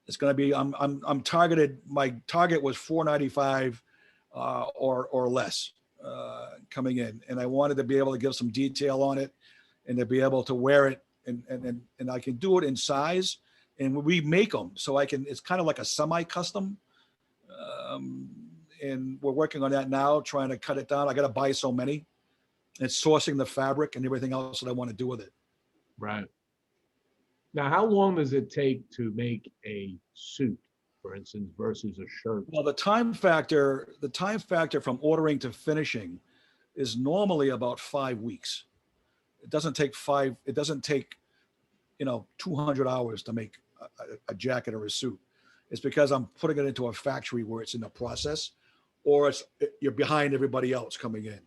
It's going to be, I'm targeted, my target was $495 or less coming in. And I wanted to be able to give some detail on it and to be able to wear it. And I can do it in size, and we make them. So it's kind of like a semi-custom. And we're working on that now, trying to cut it down. I got to buy so many. It's sourcing the fabric and everything else that I want to do with it. Right. Now, how long does it take to make a suit, for instance, versus a shirt? Well, the time factor from ordering to finishing is normally about 5 weeks. It doesn't take 200 hours to make a jacket or a suit. It's because I'm putting it into a factory where it's in the process, or you're behind everybody else coming in.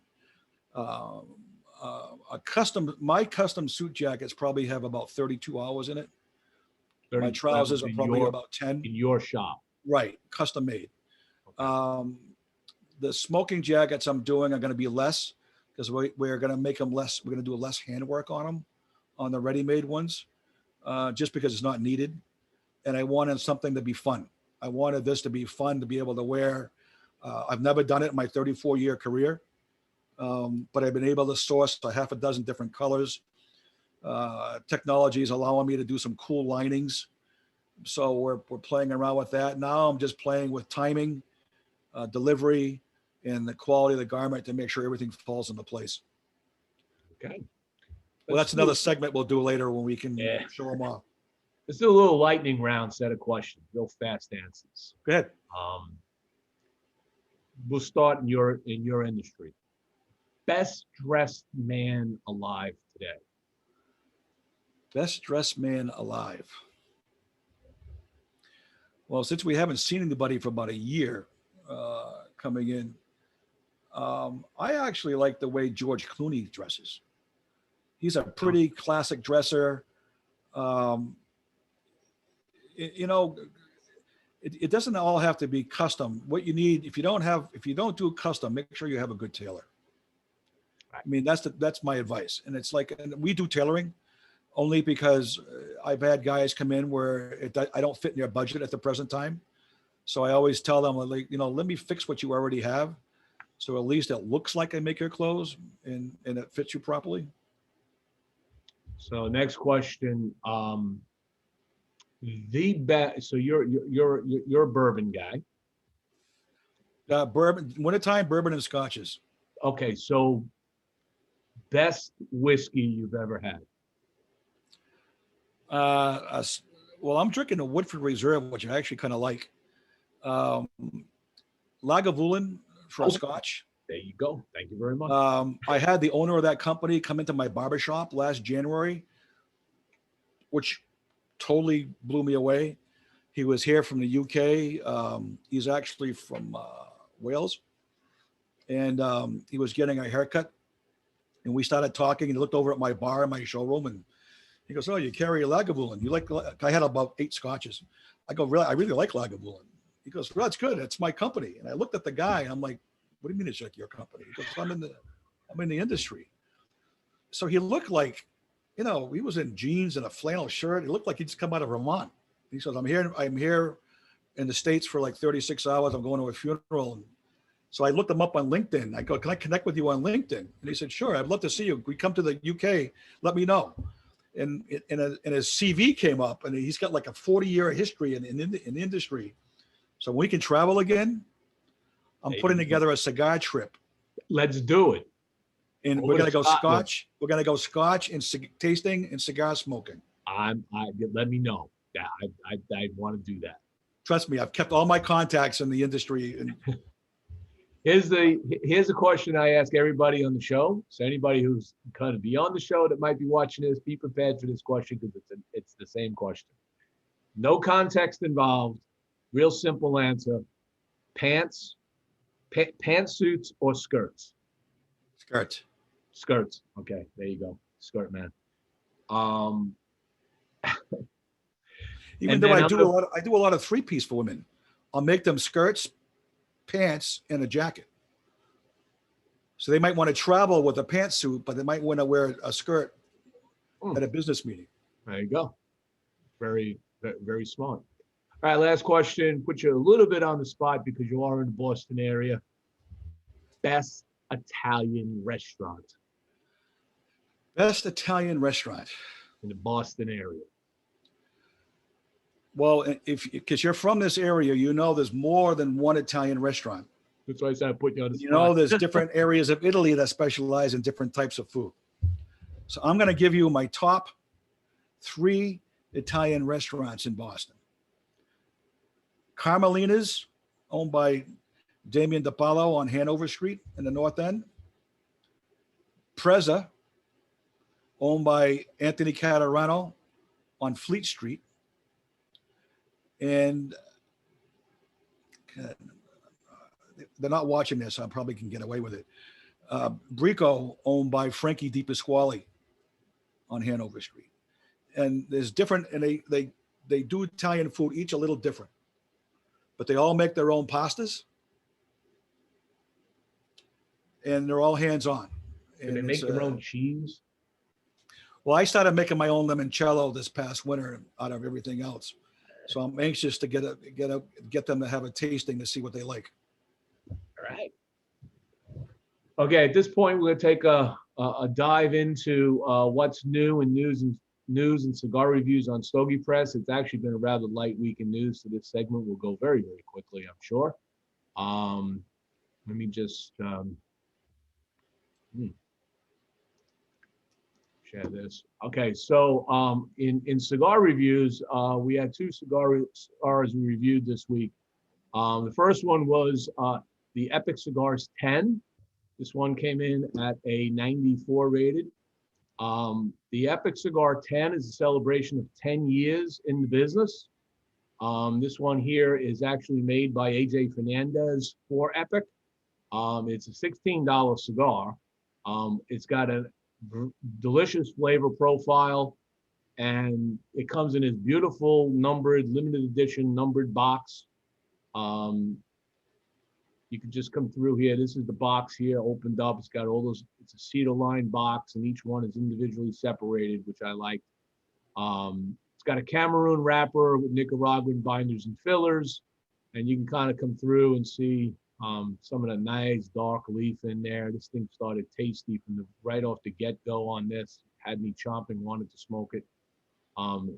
My custom suit jackets probably have about 32 hours in it. My trousers are probably about 10. In your shop. Right, custom made. Okay. The smoking jackets I'm doing are going to be less, because we're going to make them less. We're going to do less handwork on them, on the ready-made ones, just because it's not needed. And I wanted something to be fun. I wanted this to be fun to be able to wear. I've never done it in my 34-year career, but I've been able to source a half a dozen different colors. Technology is allowing me to do some cool linings. So we're playing around with that. Now I'm just playing with timing, delivery, and the quality of the garment to make sure everything falls into place. Okay. Well, that's another segment we'll do later when we can show them off. Let's do a little lightning round set of questions, real fast answers. Go ahead. We'll start in your industry. best dressed man alive today? Best dressed man alive. Well, since we haven't seen anybody for about a year coming in, I actually like the way George Clooney dresses. He's a pretty classic dresser. You know, it doesn't all have to be custom. What you need, if you don't do custom, make sure you have a good tailor. I mean, that's my advice. And it's like, and we do tailoring only because I've had guys come in where I don't fit in their budget at the present time. So I always tell them, like, you know, let me fix what you already have. So at least it looks like I make your clothes and it fits you properly. So next question, the best. So you're a bourbon guy. Bourbon, wintertime, bourbon and scotches. Okay, so best whiskey you've ever had. Well, I'm drinking a Woodford Reserve, which I actually kind of like. Lagavulin for a scotch. There you go. Thank you very much. I had the owner of that company come into my barbershop last January, which totally blew me away. He was here from the UK. He's actually from Wales. And he was getting a haircut. And we started talking, and he looked over at my bar in my showroom, and he goes, "Oh, you carry a Lagavulin. You like?" I had about 8 scotches. I go, "Really? I really like Lagavulin." He goes, "Well, that's good. It's my company." And I looked at the guy, and I'm like, "What do you mean it's like your company?" He goes, I'm in the industry." So he looked like, you know, he was in jeans and a flannel shirt. He looked like he'd just come out of Vermont. He says, I'm here in the States for like 36 hours. I'm going to a funeral. And so I looked him up on LinkedIn. I go, "Can I connect with you on LinkedIn?" And he said, "Sure, I'd love to see you. We come to the UK, let me know." And his CV came up, and he's got like a 40-year history in the industry. So when we can travel again, I'm putting together a cigar trip. Let's do it. And we're going to go Scotch. We're going to go Scotch and tasting and cigar smoking. Let me know. Yeah, I want to do that. Trust me, I've kept all my contacts in the industry. And here's a question I ask everybody on the show. So anybody who's going to be on the show that might be watching this, be prepared for this question because it's the same question. No context involved. Real simple answer. Pantsuits or skirts? Skirts. Skirts. Okay, there you go. Skirt man. Even though I do a lot of 3-piece for women, I'll make them skirts, pants, and a jacket. So they might want to travel with a pantsuit, but they might want to wear a skirt at a business meeting. There you go. Very, very smart. All right, last question. Put you a little bit on the spot because you are in the Boston area. Best Italian restaurant. Best Italian restaurant in the Boston area. Well, because you're from this area, you know there's more than one Italian restaurant. That's why I said I put you on the spot. You know, there's different areas of Italy that specialize in different types of food. So I'm going to give you my top 3 Italian restaurants in Boston. Carmelina's, owned by Damien DiPaolo on Hanover Street in the North End. Preza, owned by Anthony Catarano on Fleet Street. And they're not watching this, so I probably can get away with it. Brico, owned by Frankie DiPasquale on Hanover Street. And there's different, and they do Italian food, each a little different. But they all make their own pastas. And they're all hands-on. Do they make their own cheese? Well, I started making my own limoncello this past winter out of everything else. So I'm anxious to get them to have a tasting to see what they like. All right. Okay, at this point, we're going to take a dive into what's new in news and cigar reviews on Stogie Press. It's actually been a rather light week in news, so this segment will go very, very quickly, I'm sure. Let me just share this. Okay, so in cigar reviews, we had 2 cigars we reviewed this week. The first one was the Epic Cigars 10. This one came in at a 94 rated. The Epic Cigar 10 is a celebration of 10 years in the business. This one here is actually made by AJ Fernandez for Epic. It's a $16 cigar. It's got a delicious flavor profile, and it comes in this beautiful numbered, limited edition numbered box. You can just come through here. This is the box here, opened up. It's got all those, it's a cedar lined box, and each one is individually separated, which I like. It's got a Cameroon wrapper with Nicaraguan binders and fillers, and you can kind of come through and see some of the nice dark leaf in there. This thing started tasty from the right off the get-go on this. Had me chomping, wanted to smoke it.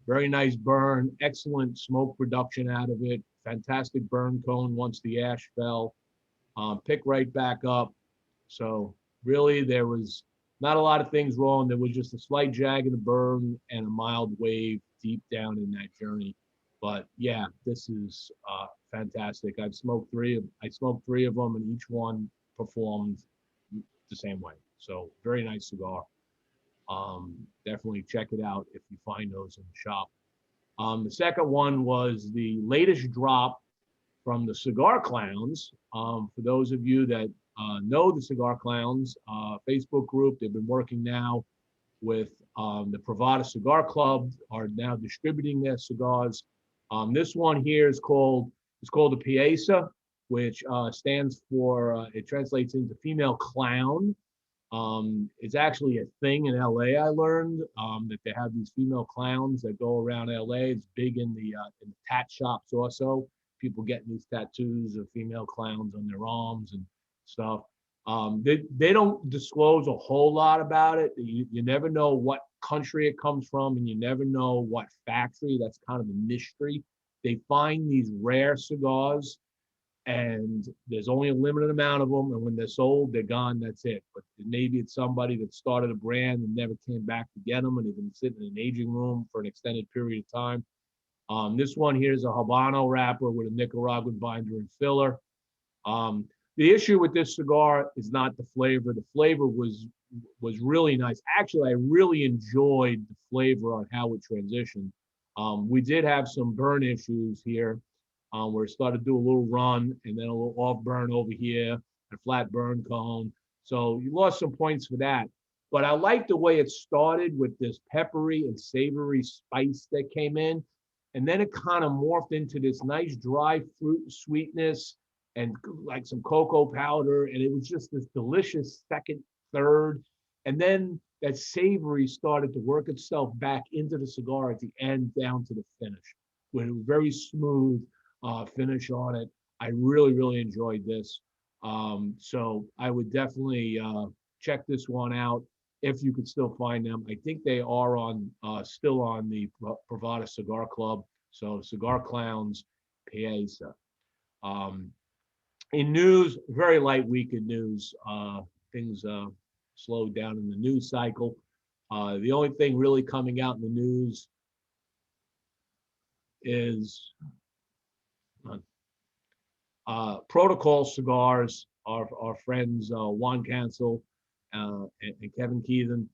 Very nice burn, excellent smoke production out of it. Fantastic burn cone once the ash fell. Pick right back up. So really there was not a lot of things wrong. There was just a slight jag in the burn and a mild wave deep down in that journey. But yeah, this is fantastic. I smoked three of them, and each one performed the same way. So very nice cigar. Definitely check it out if you find those in the shop. The second one was the latest drop from the Cigar Clowns. For those of you that know the Cigar Clowns Facebook group, they've been working now with the Pravada Cigar Club, are now distributing their cigars. This one here is called the Pieza, which stands for, it translates into female clown. It's actually a thing in LA, I learned, that they have these female clowns that go around LA. It's big in the tat shops also. People getting these tattoos of female clowns on their arms and stuff. They don't disclose a whole lot about it. You never know what country it comes from, and you never know what factory. That's kind of a mystery. They find these rare cigars, and there's only a limited amount of them, and when they're sold, they're gone. That's it. But maybe it's somebody that started a brand and never came back to get them, and they've been sitting in an aging room for an extended period of time. This one here is a Habano wrapper with a Nicaraguan binder and filler. The issue with this cigar is not the flavor. The flavor was really nice. Actually, I really enjoyed the flavor on how it transitioned. We did have some burn issues here, where it started to do a little run and then a little off burn over here, a flat burn cone. So you lost some points for that. But I like the way it started with this peppery and savory spice that came in. And then it kind of morphed into this nice dry fruit sweetness and like some cocoa powder. And it was just this delicious second, third. And then that savory started to work itself back into the cigar at the end down to the finish, with a very smooth finish on it. I really, really enjoyed this. So I would definitely check this one out if you could still find them. I think they are on still on the Pravada Cigar Club. So Cigar Clowns, Pieza. In news, very light week in news. Things slowed down in the news cycle. The only thing really coming out in the news is Protocol Cigars. Our friends Juan Cancel and Kevin Keithan.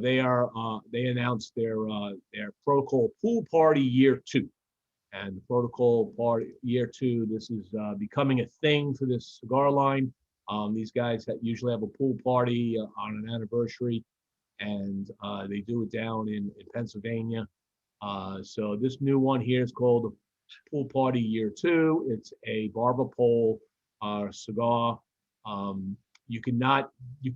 They announced their Protocol Pool Party Year 2, and the Protocol Party Year 2. This is becoming a thing for this cigar line. These guys usually have a pool party on an anniversary, and they do it down in Pennsylvania. So this new one here is called the Pool Party Year 2. It's a barber pole cigar. You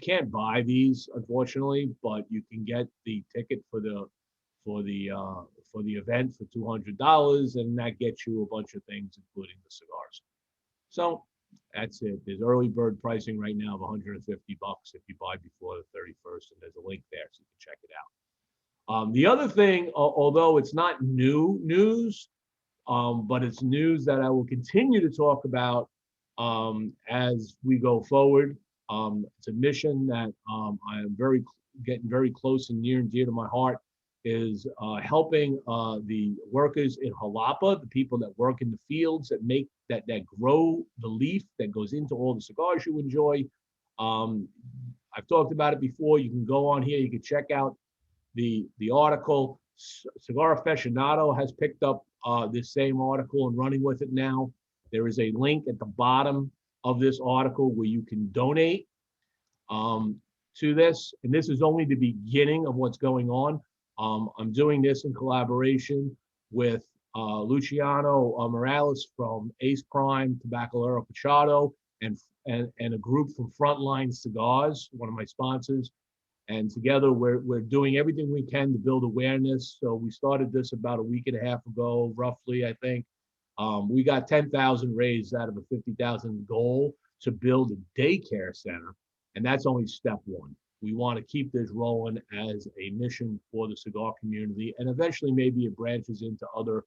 can't buy these, unfortunately, but you can get the ticket for the event for $200, and that gets you a bunch of things, including the cigars. So that's it. There's early bird pricing right now of $150 if you buy before the 31st, and there's a link there so you can check it out. The other thing, although it's not new news, but it's news that I will continue to talk about as we go forward. It's a mission that I am getting very close and near and dear to my heart, is helping the workers in Jalapa, the people that work in the fields that grow the leaf that goes into all the cigars you enjoy. I've talked about it before. You can go on here. You can check out the article. Cigar Aficionado has picked up this same article and running with it now. There is a link at the bottom of this article where you can donate to this. And this is only the beginning of what's going on. I'm doing this in collaboration with Luciano Morales from Ace Prime Tabacalero Pachado and a group from Frontline Cigars, one of my sponsors. And together we're doing everything we can to build awareness. So we started this about a week and a half ago, roughly, I think. We got 10,000 raised out of a 50,000 goal to build a daycare center. And that's only step one. We want to keep this rolling as a mission for the cigar community. And eventually maybe it branches into other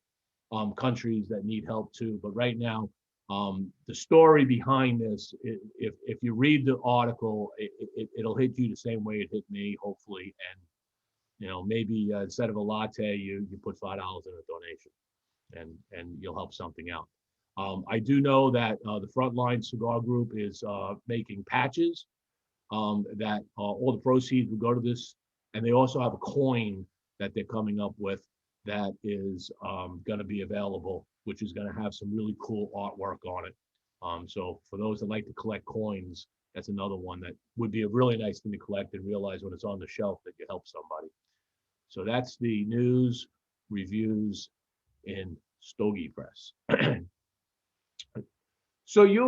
countries that need help too. But right now, the story behind this, if you read the article, it'll hit you the same way it hit me, hopefully. And maybe instead of a latte, you put $5 in a donation, and you'll help something out. I do know that the Frontline Cigar Group is making patches that all the proceeds will go to this, and they also have a coin that they're coming up with that is going to be available, which is going to have some really cool artwork on it. So for those that like to collect coins, that's another one that would be a really nice thing to collect and realize when it's on the shelf that you help somebody. So that's the news reviews in Stogie Press. So you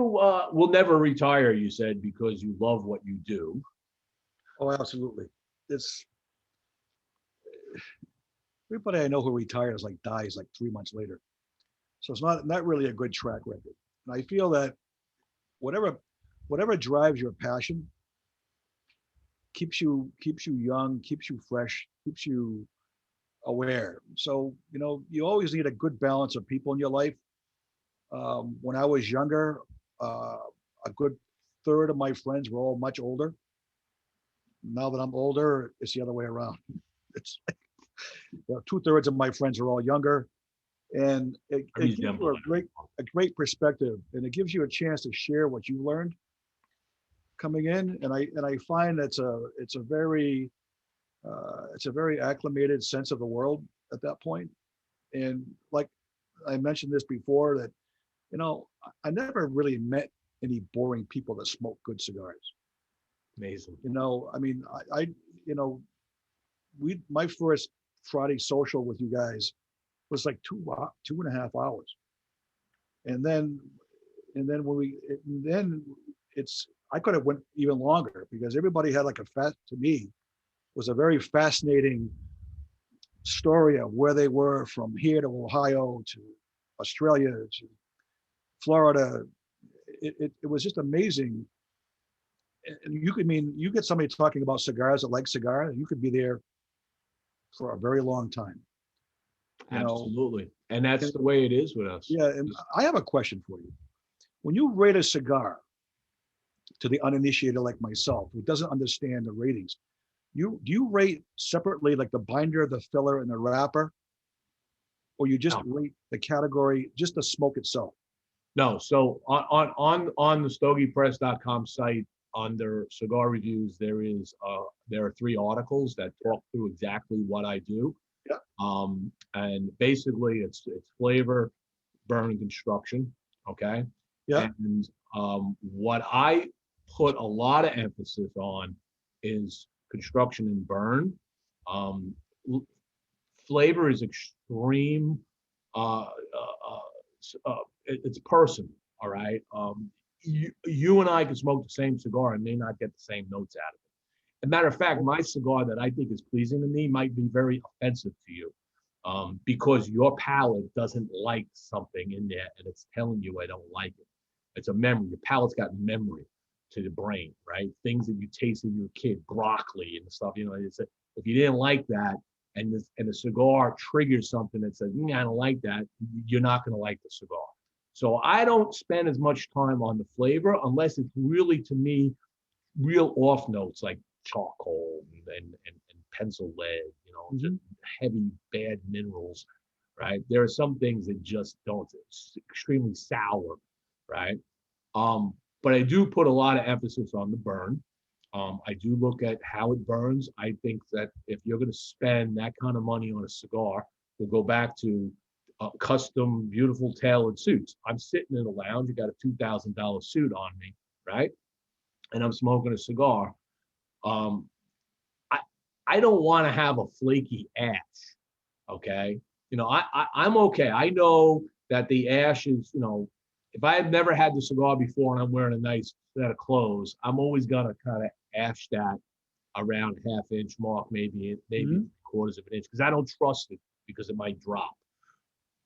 will never retire, you said, because you love what you do. Oh, absolutely. It's everybody I know who retires dies 3 months later. So it's not really a good track record. And I feel that whatever drives your passion keeps you young, keeps you fresh, keeps you aware. So you always need a good balance of people in your life. When I was younger, a good third of my friends were all much older. Now that I'm older, it's the other way around. It's 2/3 of my friends are all younger, and it gives you a great perspective, and it gives you a chance to share what you learned coming in. And I find it's a very acclimated sense of the world at that point. And like I mentioned this before, that I never really met any boring people that smoke good cigars. Amazing. I mean, my first Friday social with you guys was 2.5 hours. And then I could have went even longer, because everybody had to me was a very fascinating story of where they were from here to Ohio to Australia to Florida. It was just amazing. And you get somebody talking about cigars that like cigars, and you could be there for a very long time. Absolutely. And that's the way it is with us. Yeah. And I have a question for you. When you rate a cigar to the uninitiated like myself, who doesn't understand the ratings, do you rate separately, like the binder, the filler, and the wrapper? Or you just rate the category, just the smoke itself? No. So on the stogiepress.com site, under cigar reviews, there are 3 articles that talk through exactly what I do. Yeah. And basically it's flavor, burn, and construction. Okay. Yeah. And what I put a lot of emphasis on is construction and burn. Flavor is extreme. It's personal. All right. You and I can smoke the same cigar and may not get the same notes out of it. As a matter of fact, my cigar that I think is pleasing to me might be very offensive to you, because your palate doesn't like something in there and it's telling you I don't like it. It's a memory. Your palate's got memory to the brain, right? Things that you tasted when you were a kid, broccoli and stuff. If you didn't like that, and the cigar triggers something that says, I don't like that, you're not going to like the cigar. So I don't spend as much time on the flavor unless it's really, to me, real off notes like charcoal and pencil lead, just heavy, bad minerals, right? There are some things that just don't. It's extremely sour, right? but I do put a lot of emphasis on the burn. I do look at how it burns. I think that if you're going to spend that kind of money on a cigar, we'll go back to custom, beautiful tailored suits. I'm sitting in a lounge. You got a $2,000 suit on me, right? And I'm smoking a cigar. I don't want to have a flaky ash. Okay, I'm okay. I know that the ash is, if I've never had the cigar before and I'm wearing a nice set of clothes, I'm always gonna kind of ash that around half-inch mark, maybe quarters of an inch, because I don't trust it because it might drop.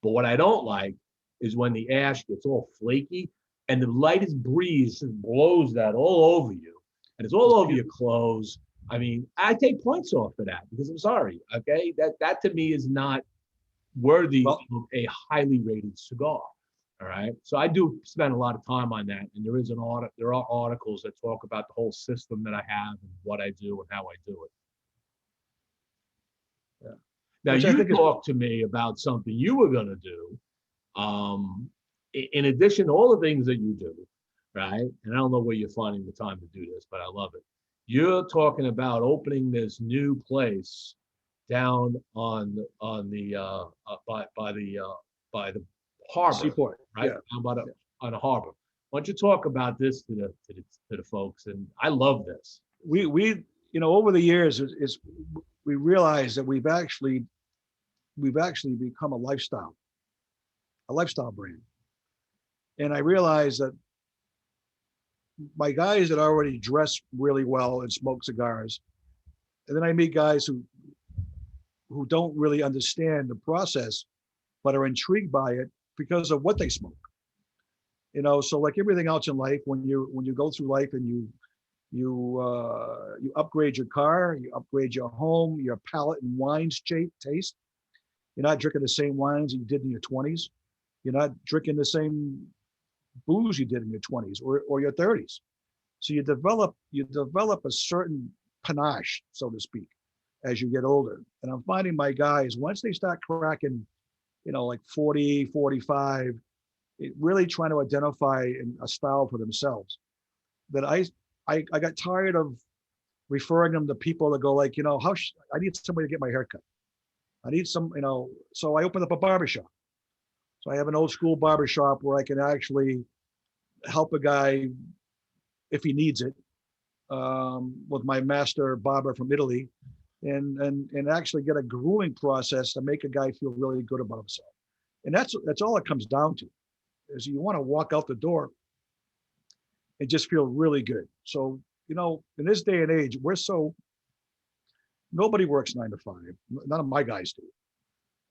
But what I don't like is when the ash gets all flaky and the lightest breeze just blows that all over you, and it's all over your clothes. I mean, I take points off for that because I'm sorry. Okay, that to me is not worthy of a highly rated cigar. All right, so I do spend a lot of time on that, and there are articles that talk about the whole system that I have and what I do and how I do it. Yeah. Now you talked to me about something you were going to do, in addition to all the things that you do, right? And I don't know where you're finding the time to do this, but I love it. You're talking about opening this new place down on the by the harbor, seaport, right? Yeah. Down on the harbor. Why don't you talk about this to the folks? And I love this. We over the years we realized that we've actually become a lifestyle brand. And I realized that my guys that already dress really well and smoke cigars, and then I meet guys who don't really understand the process, but are intrigued by it because of what they smoke. So like everything else in life, when you go through life and you upgrade your car, you upgrade your home, your palate and wines taste. You're not drinking the same wines you did in your 20s. You're not drinking the same booze you did in your 20s or your 30s. So you develop a certain panache, so to speak, as you get older. And I'm finding my guys, once they start cracking, like 40, 45, really trying to identify a style for themselves, that I got tired of referring them to people that go like, I need somebody to get my hair cut. I need some, so I opened up a barbershop. So I have an old school barbershop where I can actually help a guy if he needs it, with my master barber from Italy, and actually get a grooming process to make a guy feel really good about himself. And that's all it comes down to, is you want to walk out the door and just feel really good. So, in this day and age, nobody works 9 to 5. None of my guys do.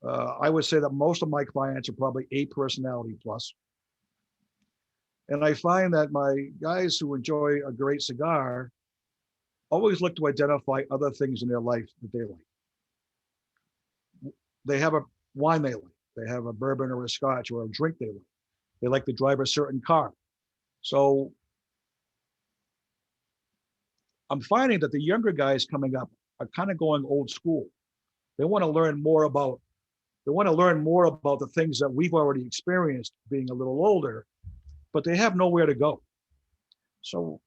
I would say that most of my clients are probably 8 personality plus. And I find that my guys who enjoy a great cigar always look to identify other things in their life that they like. They have a wine they like. They have a bourbon or a scotch or a drink they like. They like to drive a certain car. So I'm finding that the younger guys coming up are kind of going old school. They want to learn more about the things that we've already experienced being a little older, but they have nowhere to go. So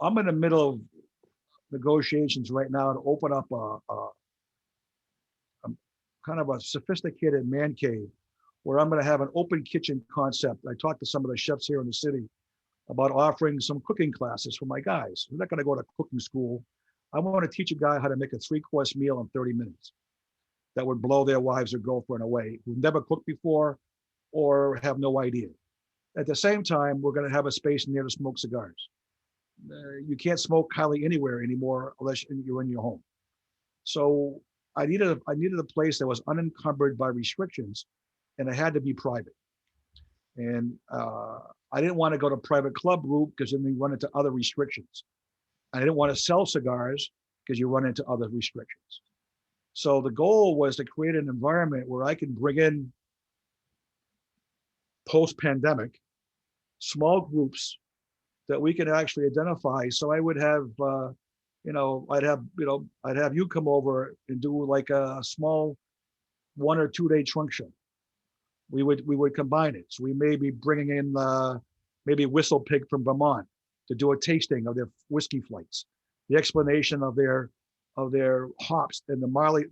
I'm in the middle of negotiations right now to open up a kind of a sophisticated man cave where I'm going to have an open kitchen concept. I talked to some of the chefs here in the city about offering some cooking classes for my guys. They're not going to go to cooking school. I want to teach a guy how to make a 3-course meal in 30 minutes that would blow their wives or girlfriend away who've never cooked before or have no idea. At the same time, we're going to have a space in there to smoke cigars. You can't smoke hardly anywhere anymore unless you're in your home. So I needed a place that was unencumbered by restrictions, and it had to be private. And I didn't want to go to private club route because then we run into other restrictions. I didn't want to sell cigars because you run into other restrictions. So the goal was to create an environment where I can bring in post-pandemic small groups that we can actually identify. So I would have, I'd have you come over and do like a small 1 or 2 day trunk show. We would combine it. So we may be bringing in maybe Whistle Pig from Vermont to do a tasting of their whiskey flights, the explanation of their hops and the barley,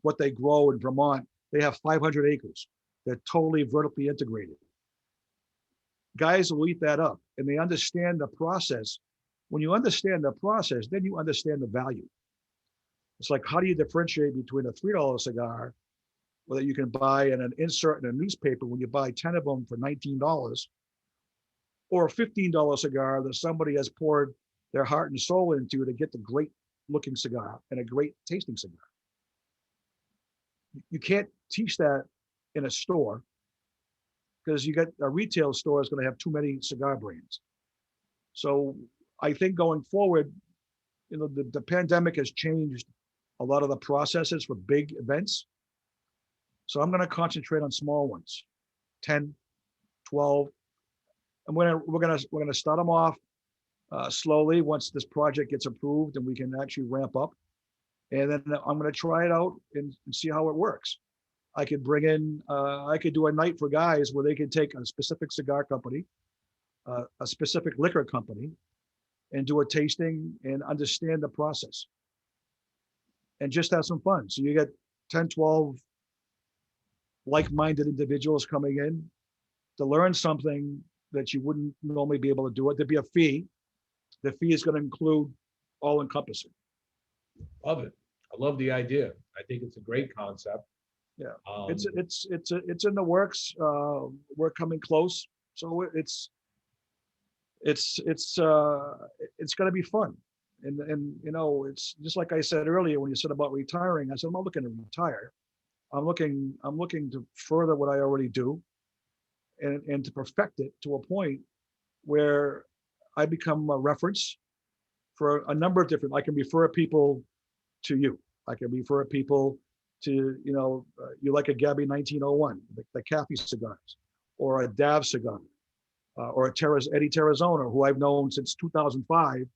what they grow in Vermont. They have 500 acres. They're totally vertically integrated. Guys will eat that up and they understand the process. When you understand the process, then you understand the value. It's like, how do you differentiate between a $3 cigar that you can buy in an insert in a newspaper when you buy 10 of them for $19, or a $15 cigar that somebody has poured their heart and soul into to get the great looking cigar and a great tasting cigar. You can't teach that in a store because you got a retail store is going to have too many cigar brands. So I think going forward, the pandemic has changed a lot of the processes for big events. So I'm going to concentrate on small ones, 10, 12. And we're going to start them off slowly once this project gets approved and we can actually ramp up. And then I'm going to try it out and see how it works. I could bring in, I could do a night for guys where they can take a specific cigar company, a specific liquor company, and do a tasting and understand the process. And just have some fun. So you get 10, 12 like-minded individuals coming in to learn something that you wouldn't normally be able to do it. There'd be a fee. The fee is going to include all encompassing. Love it. I love the idea. I think it's a great concept. Yeah, it's in the works. We're coming close, so it's going to be fun. And it's just like I said earlier when you said about retiring. I said I'm not looking to retire. I'm looking to further what I already do, and to perfect it to a point where I become a reference for a number of different. I can refer people to you. I can refer people to, you like a Gabby 1901, the Cafe cigars, or a Dav cigar, or a Eddie Terrazona, who I've known since 2005.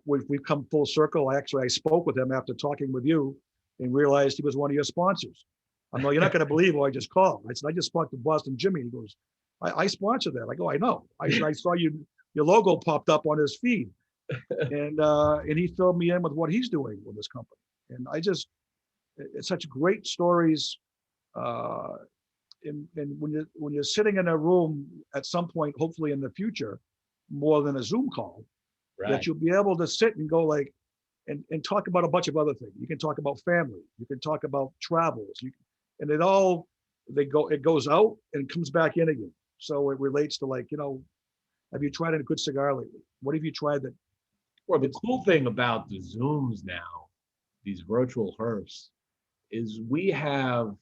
We've come full circle. I spoke with him after talking with you and realized he was one of your sponsors. I'm like, you're not going to believe who I just called. I said, I just spoke to Boston Jimmie. He goes, I sponsor that. I go, I know. I saw your logo popped up on his feed. And he filled me in with what he's doing with his company. And it's such great stories. And when you're sitting in a room at some point, hopefully in the future, more than a Zoom call, Right. that you'll be able to sit and go and talk about a bunch of other things. You can talk about family. You can talk about travels. And it goes out and comes back in again. So it relates to have you tried a good cigar lately? What have you tried that? Well, the cool thing about the Zooms now, these virtual herfs, is we have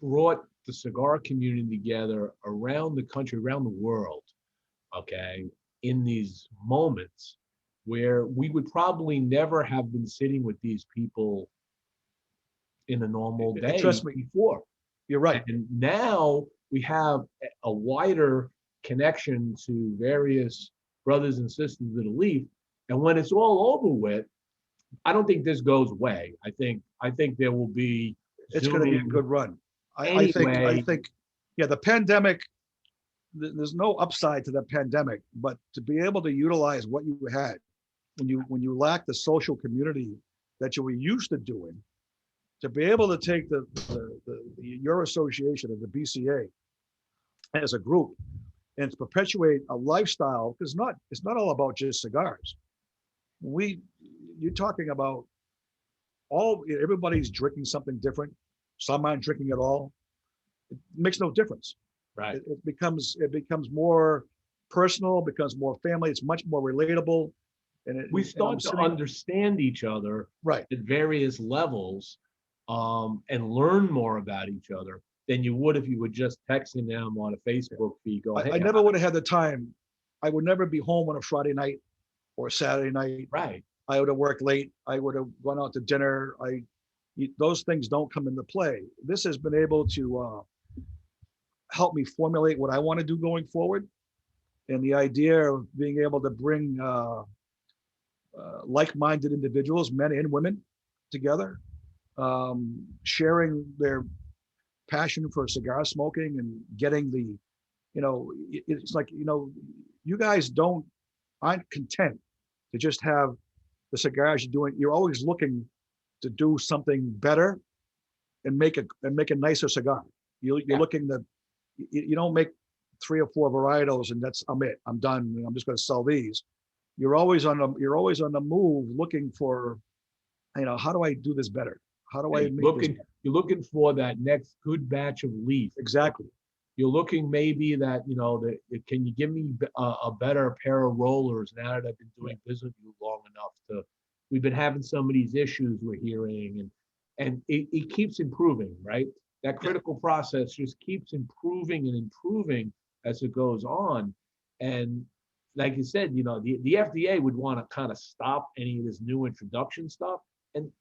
brought the cigar community together around the country, around the world, okay, in these moments where we would probably never have been sitting with these people in a normal day Trust me, before. You're right. And now we have a wider connection to various brothers and sisters of the leaf. And when it's all over with, I don't think this goes away. I think there will be. It's going to be a good run. I think, yeah, the pandemic, there's no upside to the pandemic, but to be able to utilize what you had when you lack the social community that you were used to doing, to be able to take your association of the BCA as a group and to perpetuate a lifestyle, because it's not all about just cigars. You're talking about everybody's drinking something different. Some aren't drinking at all. It makes no difference. Right. It becomes more personal, becomes more family. It's much more relatable. We start to understand each other right at various levels, and learn more about each other than you would if you were just texting them on a Facebook feed. I never would have had the time. I would never be home on a Friday night or a Saturday night. Right. I would have worked late. I would have gone out to dinner. Those things don't come into play. This has been able to help me formulate what I want to do going forward. And the idea of being able to bring like-minded individuals, men and women, together, sharing their passion for cigar smoking and getting it's like, you guys aren't content to just have the cigars you're doing. You're always looking to do something better and make a nicer cigar. You're looking to, you don't make 3 or 4 varietals and I'm done. I'm just going to sell these. You're always on the move looking for, how do I do this better? How do I make this better? You're looking for that next good batch of leaf. Exactly. You're looking maybe that, can you give me a better pair of rollers now that I've been doing business with you long enough we've been having some of these issues we're hearing, and it keeps improving, right? That critical process just keeps improving and improving as it goes on. And like you said, the FDA would want to kind of stop any of this new introduction stuff, and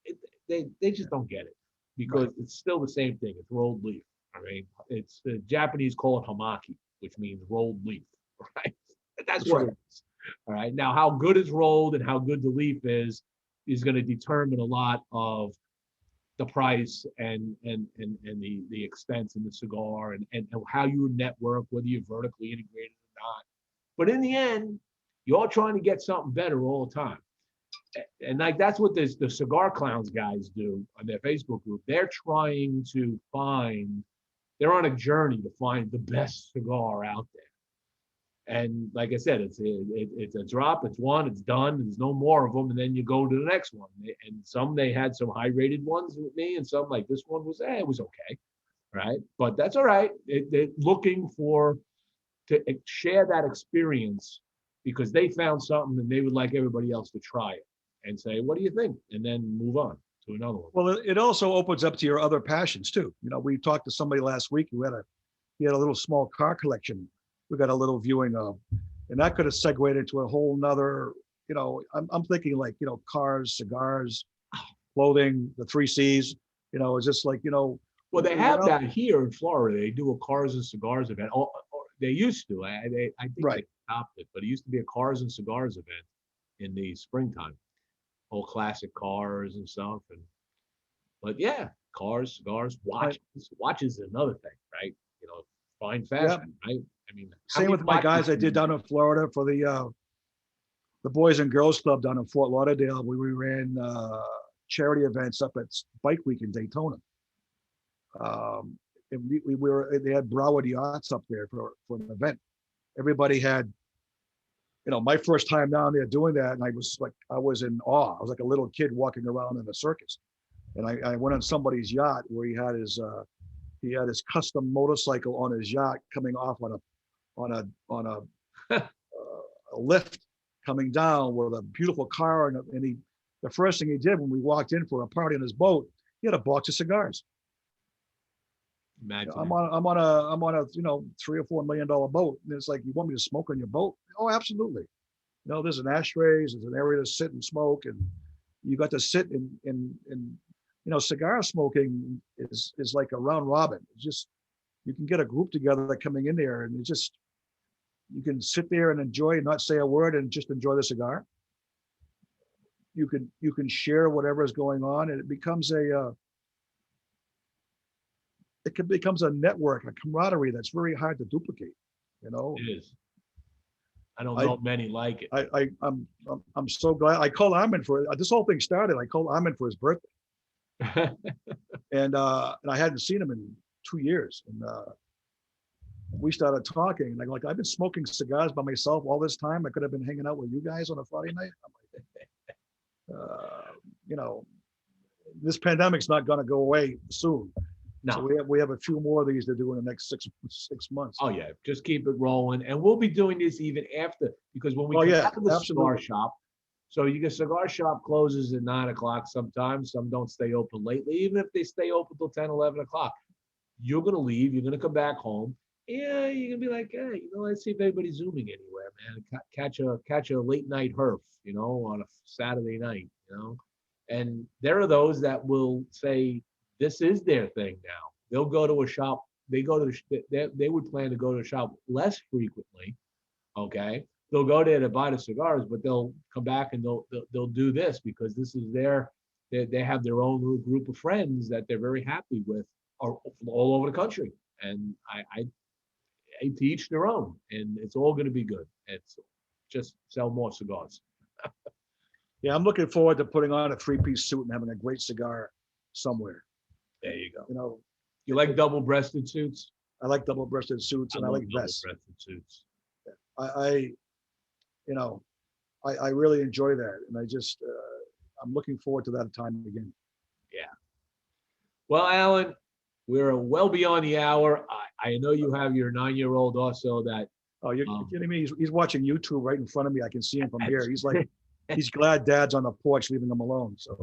they just don't get it, because it's still the same thing. It's rolled leaf. I mean, it's the Japanese call it hamaki, which means rolled leaf, right? That's what it is. All right. Now, how good it's rolled and how good the leaf is going to determine a lot of the price and the expense in the cigar and how you network, whether you're vertically integrated or not. But in the end, you're all trying to get something better all the time. And like that's what the Cigar Clowns guys do on their Facebook group. They're trying to they're on a journey to find the best cigar out there. And like I said, it's a drop, it's one, it's done, there's no more of them, and then you go to the next one. And they had some high-rated ones with me, and some like this one was, it was okay, right? But that's all right. They're looking to share that experience because they found something and they would like everybody else to try it and say, what do you think? And then move on to another one. Well, it also opens up to your other passions too. We talked to somebody last week who he had a little small car collection. We got a little viewing of, and that could have segued into a whole nother, I'm thinking like, cars, cigars, clothing, the 3 C's, it's just like, well, they have that here in Florida. They do a cars and cigars event. Or they used to. I think they stopped it, but it used to be a cars and cigars event in the springtime. All classic cars and stuff. But yeah, cars, cigars, watches. Watches is another thing, right? Fine fashion, right? I mean, same with my guys I did down in Florida for the Boys and Girls Club down in Fort Lauderdale. We ran charity events up at Bike Week in Daytona. And they had Broward yachts up there for an event. Everybody had, my first time down there doing that, and I was in awe. I was like a little kid walking around in a circus. And I went on somebody's yacht where he had his custom motorcycle on his yacht coming off on a lift coming down with a beautiful car, and the first thing he did when we walked in for a party on his boat, he had a box of cigars. Imagine I'm on a $3 or $4 million boat, and it's like, you want me to smoke on your boat? Oh, absolutely. There's an ashtrays, there's an area to sit and smoke, and you got to sit in cigar smoking is like a round robin. It's just, you can get a group together coming in there, and you can sit there and enjoy and not say a word and just enjoy the cigar. You can share whatever is going on, and it becomes a network, a camaraderie that's very hard to duplicate. It is. I don't know many like it. I'm so glad. I called Armin for this whole thing started. I called Armin for his birthday. and I hadn't seen him in 2 years, and we started talking. And like, I've been smoking cigars by myself all this time. I could have been hanging out with you guys on a Friday night. I'm like, this pandemic's not going to go away soon. No. So we have a few more of these to do in the next six months. Oh yeah, just keep it rolling, and we'll be doing this even after, because when we come back to the cigar shop. So cigar shop closes at 9 o'clock sometimes. Some don't stay open lately, even if they stay open till 10, 11 o'clock. You're going to leave. You're going to come back home. Yeah, you're going to be like, hey, let's see if anybody's zooming anywhere, man. Catch a late night herf, on a Saturday night, And there are those that will say this is their thing now. They'll go to a shop. They would plan to go to a shop less frequently, okay? They'll go there to buy the cigars, but they'll come back and they'll do this because this is they have their own little group of friends that they're very happy with all over the country. And to each their own, and it's all going to be good. It's just sell more cigars. Yeah, I'm looking forward to putting on a three-piece suit and having a great cigar somewhere. There you go. You know, You like double-breasted suits? I like double-breasted suits and I love like vests. double-breasted suits. I really enjoy that, and I'm looking forward to that time again. Yeah. Well, Alan, we're well beyond the hour. I know you have your 9-year-old also that. Oh, you're kidding me? He's watching YouTube right in front of me. I can see him from here. He's like, he's glad Dad's on the porch, leaving him alone. So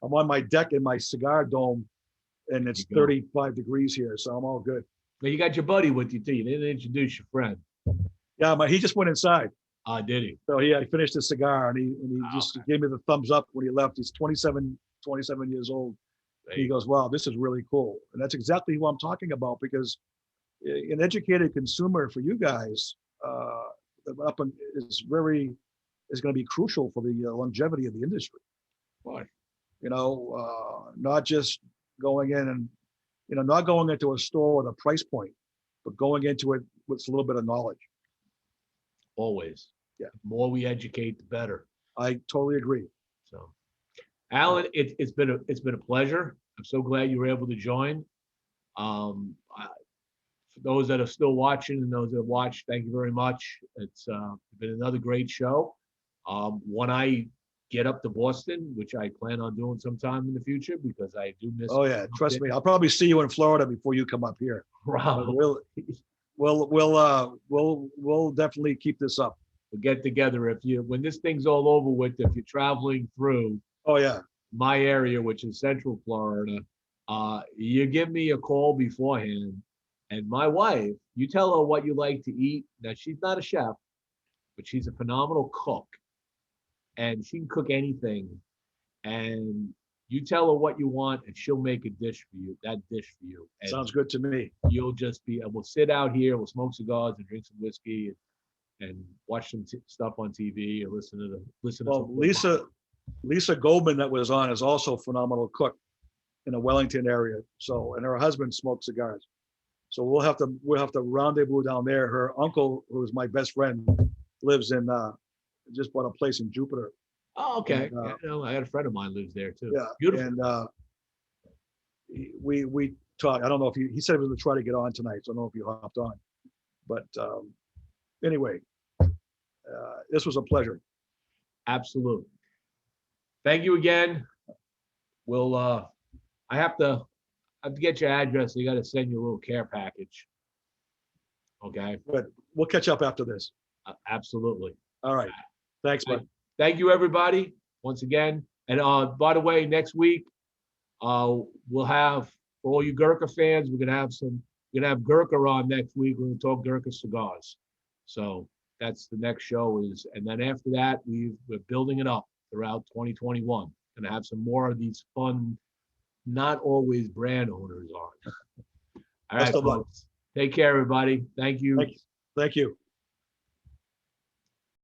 I'm on my deck in my cigar dome, and it's 35 degrees here, so I'm all good. But you got your buddy with you too. You didn't introduce your friend. Yeah, he just went inside. Did he? So he finished his cigar, and he just gave me the thumbs up when he left. He's 27 years old. He goes, wow, this is really cool. And that's exactly what I'm talking about, because an educated consumer for you guys is going to be crucial for the longevity of the industry. Why? Not just going in and, not going into a store with a price point, but going into it with a little bit of knowledge. Always. Yeah. The more we educate, the better. I totally agree. So, Alan, it's been a pleasure. I'm so glad you were able to join. For those that are still watching and those that have watched, thank you very much. It's been another great show. When I get up to Boston, which I plan on doing sometime in the future, because I do miss. Oh yeah, trust me. I'll probably see you in Florida before you come up here. Wow. We'll definitely keep this up. We'll get together when this thing's all over with. If you're traveling through. Oh yeah. My area, which is Central Florida, you give me a call beforehand, and my wife, you tell her what you like to eat. Now, she's not a chef, but she's a phenomenal cook, and she can cook anything. And you tell her what you want, and she'll make that dish for you. And sounds good to me. You'll just we'll sit out here, we'll smoke cigars and drink some whiskey and watch some stuff on TV or listen to Lisa Goldman that was on is also a phenomenal cook in the Wellington area. So, and her husband smokes cigars. So we'll have to rendezvous down there. Her uncle, who is my best friend, lives in just bought a place in Jupiter. Oh, okay. And, I had a friend of mine lives there too. Yeah, beautiful. And we talked. I don't know if he said he was going to try to get on tonight. So I don't know if he hopped on. But anyway, this was a pleasure. Absolutely. Thank you again. We'll I have to get your address. You got to send you a little care package. Okay. But we'll catch up after this. Absolutely. All right. Thanks, bud. Thank you, everybody, once again. And by the way, next week we'll have, for all you Gurkha fans, we're gonna have Gurkha on next week. We're gonna talk Gurkha cigars. So that's the next show and then after that we're building it up throughout 2021. Gonna have some more of these fun, not always brand owners on. All right, folks. Take care, everybody. Thank you. Thank you.